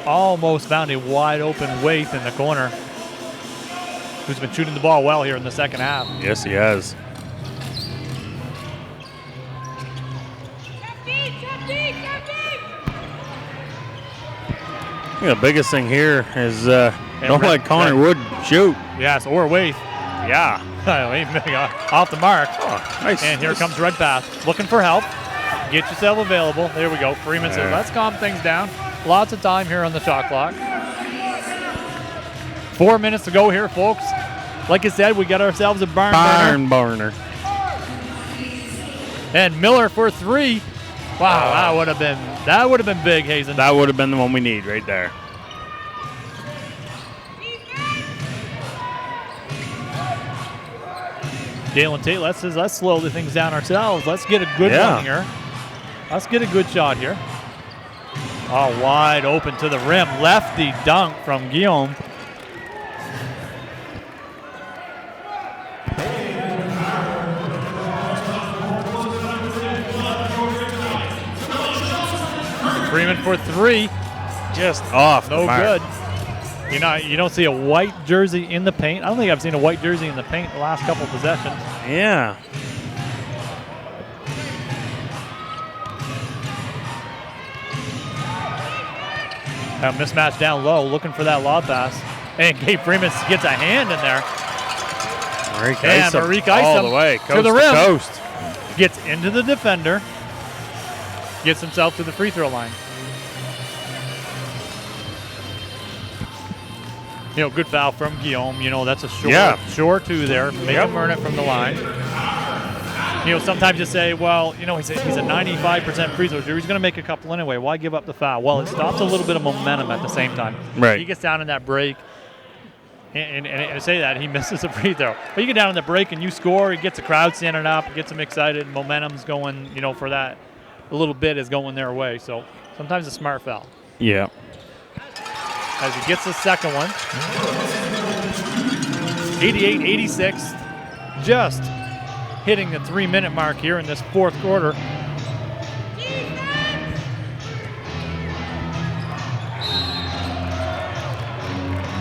Almost found a wide open Waith in the corner, who's been shooting the ball well here in the second half. Yes, he has. I think the biggest thing here is don't let Connor Wood shoot. Yes, or Waith. Yeah. Off the mark. Oh, nice. And here comes Red Pass. Looking for help. Get yourself available. There we go. Freeman says, let's calm things down. Lots of time here on the shot clock. 4 minutes to go here, folks. Like I said, we got ourselves a barn burner. And Miller for 3. Wow, that would have been big, Hazen. That would have been the one we need right there. Galen Tate, let's slow the things down ourselves. Let's get a good one here. Let's get a good shot here. Oh, wide open to the rim. Lefty dunk from Guillaume. Freeman for 3. Just off. No good. You don't see a white jersey in the paint. I don't think I've seen a white jersey in the paint the last couple of possessions. Yeah. Now mismatch down low, looking for that lob pass. And Gabe Freeman gets a hand in there. Maurice Isom all the way, coast to the rim. Coast. Gets into the defender. Gets himself to the free throw line. Good foul from Guillaume. That's a short 2 there. Make him earn it from the line. Sometimes you say, well, he's a 95% free throw shooter. He's going to make a couple anyway. Why give up the foul? Well, it stops a little bit of momentum at the same time. Right. He gets down in that break, and I say that, he misses a free throw. But you get down in the break and you score, it gets the crowd standing up, gets them excited, and momentum's going, for that. A little bit is going their way. So sometimes a smart foul. Yeah. As he gets the second one. 88-86. Just hitting the 3-minute mark here in this fourth quarter.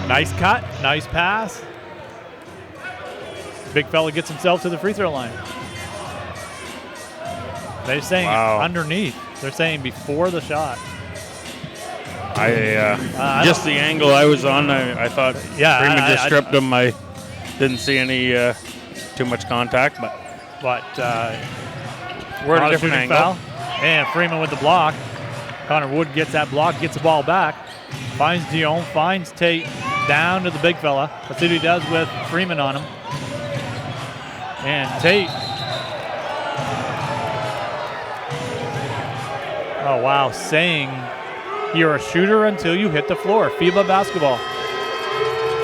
Nice cut, nice pass. Big fella gets himself to the free throw line. They're saying underneath. They're saying before the shot. Just the angle I was on, I thought Freeman just stripped him. I didn't see any too much contact, but we're at a different angle. Foul. And Freeman with the block. Connor Wood gets that block, gets the ball back, finds Dion, finds Tate down to the big fella. Let's see what he does with Freeman on him. And Tate. Oh, wow, saying you're a shooter until you hit the floor. FIBA basketball.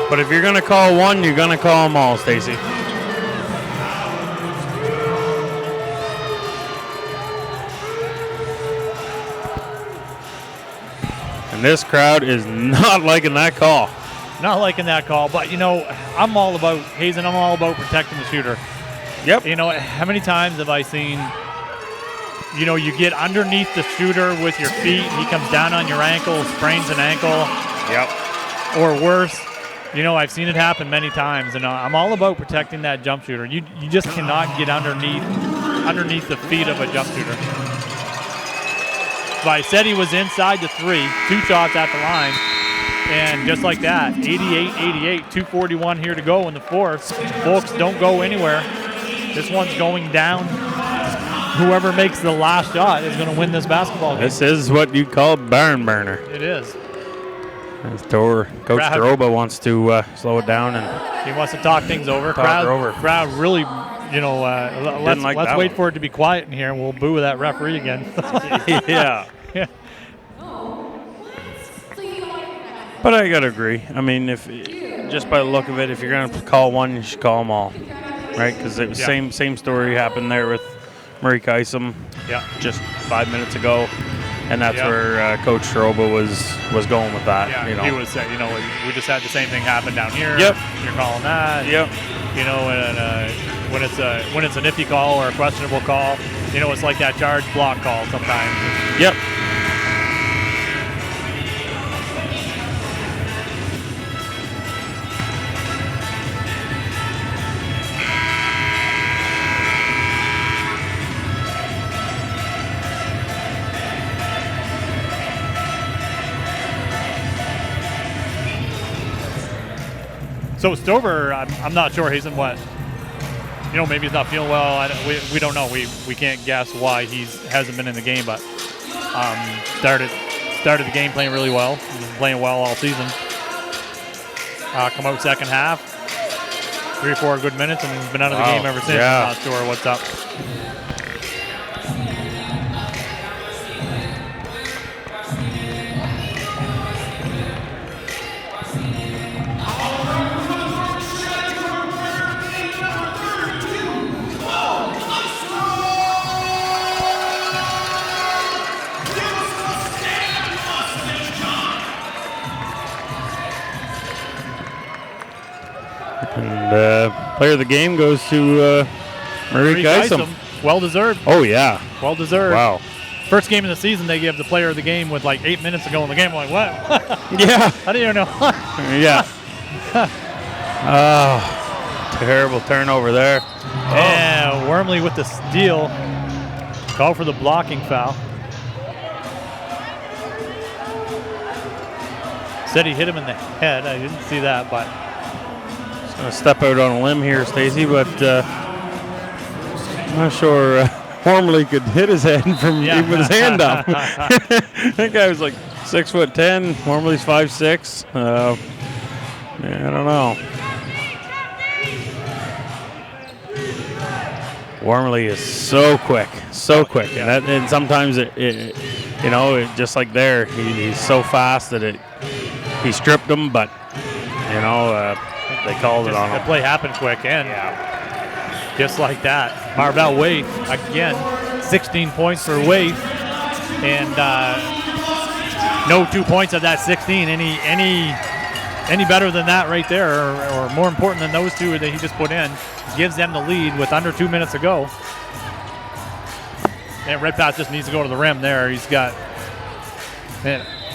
But if you're going to call one, you're going to call them all, Stacy. And this crowd is not liking that call. Not liking that call, but I'm all about protecting the shooter. Yep. How many times have I seen, you get underneath the shooter with your feet, he comes down on your ankle, sprains an ankle. Yep. Or worse. I've seen it happen many times, and I'm all about protecting that jump shooter. You just cannot get underneath the feet of a jump shooter. But I said he was inside the 3, 2 shots at the line, and just like that, 88-88, 2:41 here to go in the fourth. Folks, don't go anywhere. This one's going down. Whoever makes the last shot is going to win this basketball game. This is what you call a barn burner. It is. Coach Doroba wants to slow it down, and he wants to talk things over. Crowd really let's wait for it to be quiet in here, and we'll boo that referee again. Yeah. Yeah. But I gotta agree. I mean, if just by the look of it, if you're gonna call one, you should call them all, right? Because it was same story happened there with Murray Kysum, just 5 minutes ago, and that's where Coach Stroba was going with that. Yeah, he was saying, we just had the same thing happen down here. Yep. You're calling that. Yep. And when it's an iffy call or a questionable call, it's like that charge block call sometimes. Yep. So Stover, I'm not sure he's in what. Maybe he's not feeling well. We don't know. We can't guess why he hasn't been in the game, but started the game playing really well. He's been playing well all season. Come out second half, 3 or 4 good minutes, and he's been out of the game ever since. Yeah. I'm not sure what's up. And player of the game goes to Murray Kysum. Well deserved. Oh, yeah. Well deserved. Wow. First game of the season, they give the player of the game with like 8 minutes to go in the game. I'm like, what? Yeah. I didn't even know. Yeah. Oh, terrible turnover there. Yeah, Wormley with the steal. Call for the blocking foul. Said he hit him in the head. I didn't see that, but. Just going to step out on a limb here, Stacy, but I'm not sure Wormley could hit his head from even with his hand up. That guy was like 6'10". Wormley's 5'6". I don't know. Wormley is so quick, Yeah. and sometimes it just like there, he's so fast that he stripped him, but they called it on him. The play happened quick, and just like that, Marvell Waite again, 16 points for Waite, and no 2 points of that 16. Any better than that right there, or more important than those two that he just put in, gives them the lead with under 2 minutes to go. And Red Pass just needs to go to the rim there. He's got,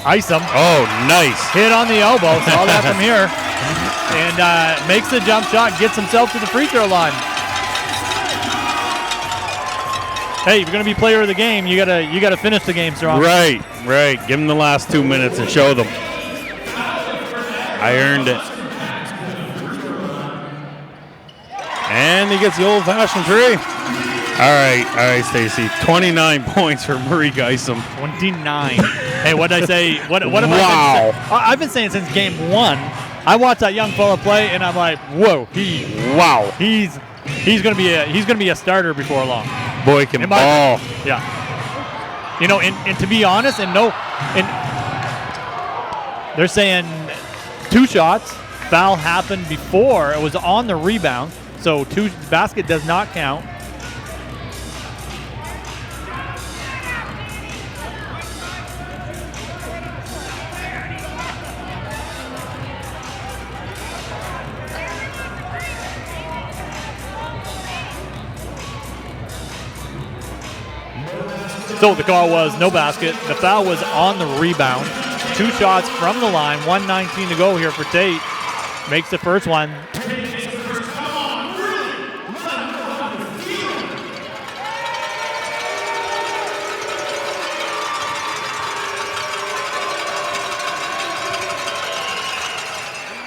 Isom. Oh, nice. Hit on the elbow, saw that from here. And makes the jump shot, gets himself to the free throw line. Hey, if you're going to be player of the game, you gotta finish the game strong. Right. Give them the last 2 minutes and show them. I earned it. And he gets the old-fashioned three. All right, Stacy. 29 points for Murray Kysum. 29. Hey, what did I say? What have Wow. I've been saying since game 1. I watched that young fella play, and I'm like, whoa, he's gonna be a starter before long. Boy can ball. Yeah. And to be honest, they're saying 2 shots. Foul happened before. It was on the rebound, so basket does not count. So the call was no basket. The foul was on the rebound. 2 shots from the line. 1:19 to go here for Tate. Makes the first one.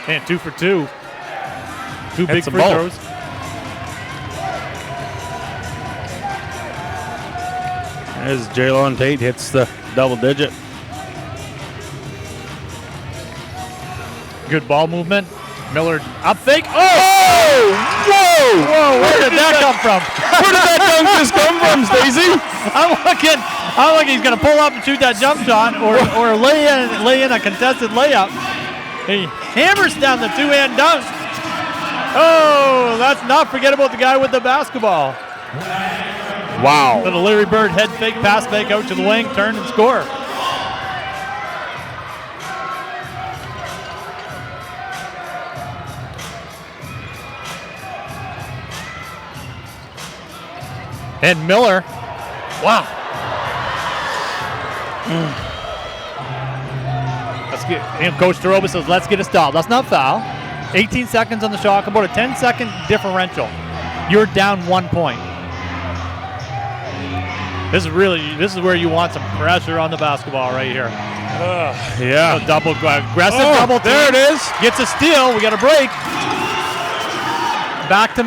And 2 for 2. 2 big free throws. As Jaylon Tate hits the double digit. Good ball movement. Miller up fake. Oh! Whoa! Where did that come from? Where did that dunk just come from, Stacy? I'm looking he's going to pull up and shoot that jump shot or lay in a contested layup. He hammers down the two-hand dunk. Oh, let's not forget about the guy with the basketball. Wow. Little Larry Bird head fake, pass fake out to the wing, turn and score. And Miller, wow. Let's get, Coach Taroba says, let's get a stop. Let's not foul. 18 seconds on the shot, about a 10-second differential. You're down 1 point. This is where you want some pressure on the basketball right here. Yeah. So aggressive double team. There it is. Gets a steal. We got a break. Back to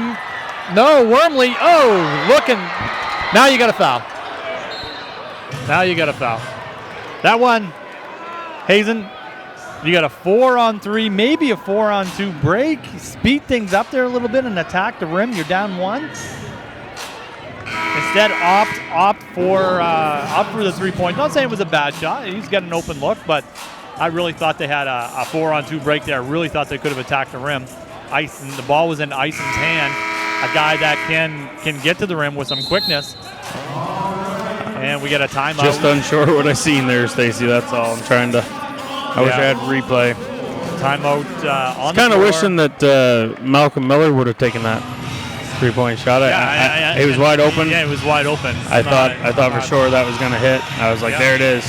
Wormley. Oh, looking. Now you got a foul. That one, Hazen, you got a 4-on-3, maybe a 4-on-2 break. Speed things up there a little bit and attack the rim. You're down 1. Instead, opt for the 3-point. Not saying it was a bad shot. He's got an open look, but I really thought they had a 4-on-2 break there. I really thought they could have attacked the rim. The ball was in Ison's hand, a guy that can get to the rim with some quickness. And we get a timeout. Just unsure what I seen there, Stacy. That's all. I'm trying to. I wish I had replay. Timeout on the kind of floor. wishing that Malcolm Miller would have taken that 3-point shot. He was wide open. Yeah, it was wide open. I thought for sure that was going to hit. I was like, there it is.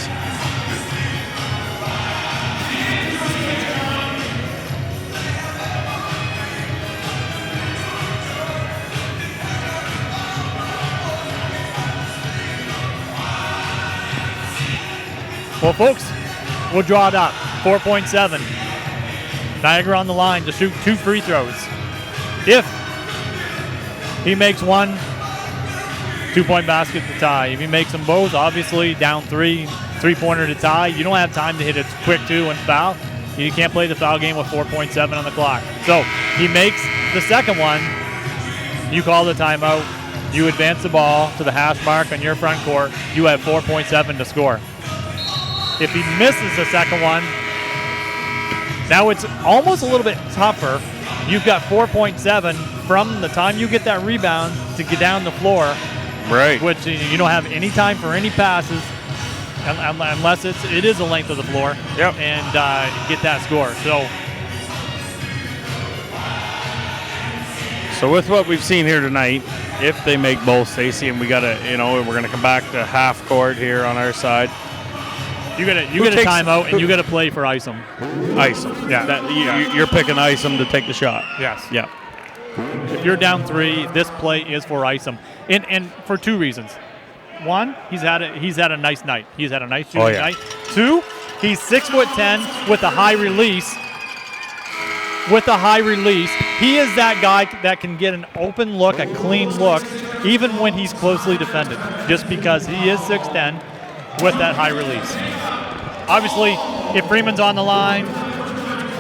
Well, folks, we'll draw it up. 4.7. Niagara on the line to shoot 2 free throws. If he makes one, 2-point basket to tie. If he makes them both, obviously down 3, 3-pointer to tie. You don't have time to hit a quick 2 and foul. You can't play the foul game with 4.7 on the clock. So he makes the second one. You call the timeout. You advance the ball to the hash mark on your front court. You have 4.7 to score. If he misses the second one, now it's almost a little bit tougher. You've got 4.7 from the time you get that rebound to get down the floor. Right. Which you don't have any time for any passes unless it is the length of the floor. Yep. And get that score. So with what we've seen here tonight, if they make both, Stacy, and we're gonna come back to half court here on our side. You get a timeout and you got to play for Isom. Isom. Yeah. You're picking Isom to take the shot. Yes. Yeah. If you're down 3, this play is for Isom, and for 2 reasons. 1, he's had a nice night. He's had a nice shooting night. 2, he's 6'10" with a high release. He is that guy that can get an open look, a clean look, even when he's closely defended, just because he is 6'10" with that high release. Obviously, if Freeman's on the line,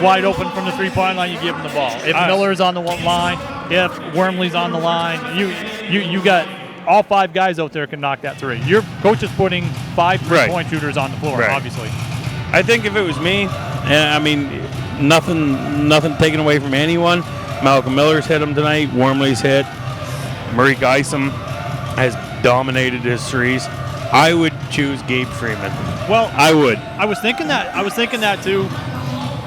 wide open from the 3-point line, you give him the ball. If Miller's on the line, if Wormley's on the line, you got all 5 guys out there can knock that 3. Your coach is putting 5 3-point shooters on the floor, obviously. I think if it was me, I mean, nothing taken away from anyone. Malcolm Miller's hit him tonight. Wormley's hit. Murray Isom has dominated his threes. I would choose Gabe Freeman. Well, I would. I was thinking that too.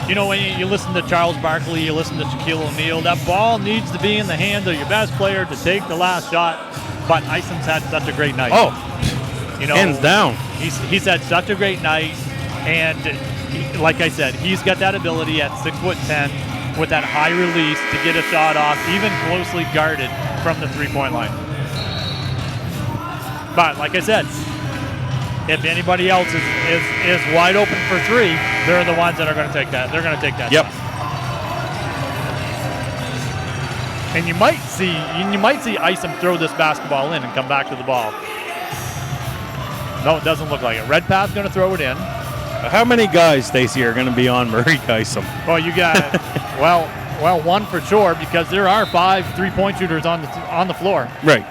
You know, when you listen to Charles Barkley, you listen to Shaquille O'Neal, that ball needs to be in the hands of your best player to take the last shot. But Isom's had such a great night. Hands down. He's had such a great night, and like I said, he's got that ability at 6'10" with that high release to get a shot off, even closely guarded from the 3-point line. But like I said, if anybody else is wide open for 3, they're the ones that are going to take that. They're going to take that. Yep. Shot. And you might see Isom throw this basketball in and come back to the ball. No, it doesn't look like it. Redpath's going to throw it in. How many guys, Stacy, are going to be on Murray Isom? Well, you got Well, one for sure, because there are 5 3-point shooters on the floor. Right.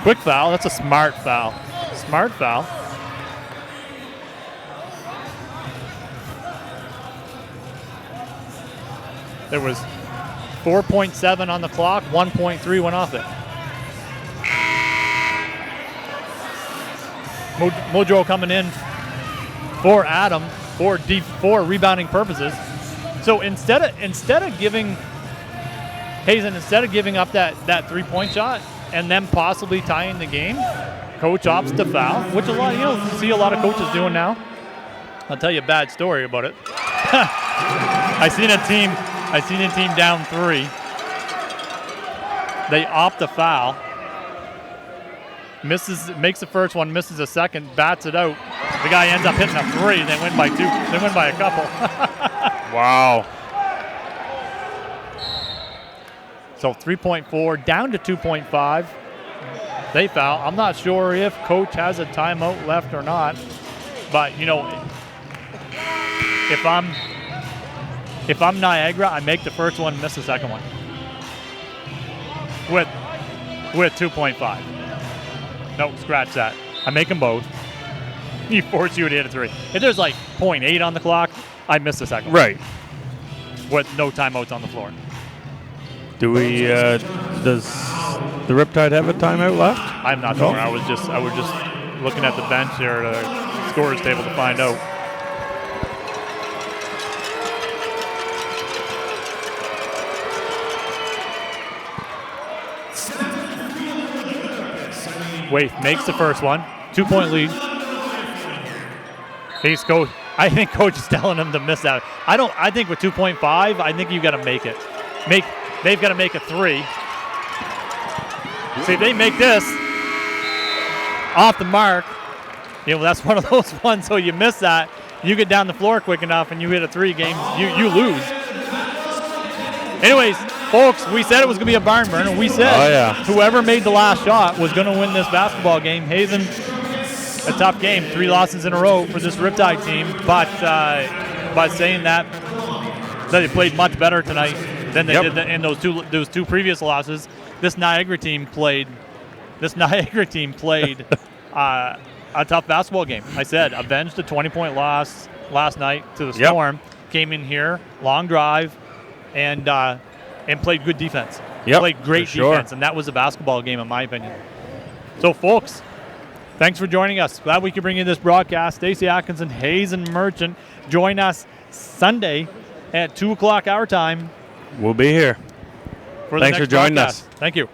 Quick foul. That's a smart foul. Smart foul. There was 4.7 on the clock. 1.3 went off it. Mojo coming in for Adam for rebounding purposes. So instead of giving Hazen, instead of giving up that 3-point shot and then possibly tying the game, coach opts to foul, which you see a lot of coaches doing now. I'll tell you a bad story about it. I seen a team down 3. They opt to foul. Makes the first one, misses a second, bats it out. The guy ends up hitting a 3. They win by 2. They win by a couple. Wow. So 3.4 down to 2.5. They foul. I'm not sure if coach has a timeout left or not, but if I'm Niagara, I make the first one, miss the second one with 2.5. No, scratch that. I make them both. He force you to hit a 3. If there's like 0.8 on the clock, I miss the second one. Right. With no timeouts on the floor. Do we? Does the Riptide have a timeout left? I'm not sure. I was just looking at the bench here at the scorer's table to find out. Waith makes the first one. 2-point lead. He's coach. I think coach is telling him to miss that. I think with 2.5, I think you got to make it. They've got to make a 3. See, if they make this off the mark, that's one of those ones. So you miss that, you get down the floor quick enough, and you hit a 3 game, you lose. Anyways, folks, we said it was going to be a barn burner. We said whoever made the last shot was going to win this basketball game. Hazen, a tough game, 3 losses in a row for this Riptide team, but by saying that they played much better tonight than they did in those two previous losses. This Niagara team played a tough basketball game. I said, avenged a 20-point loss last night to the Storm. Came in here, long drive, and played good defense. Played great defense, and that was a basketball game in my opinion. So, folks, thanks for joining us. Glad we could bring you this broadcast. Stacey Atkinson, Hazen Merchant. Join us Sunday at 2 o'clock our time. We'll be here. Thanks for joining us. Thank you.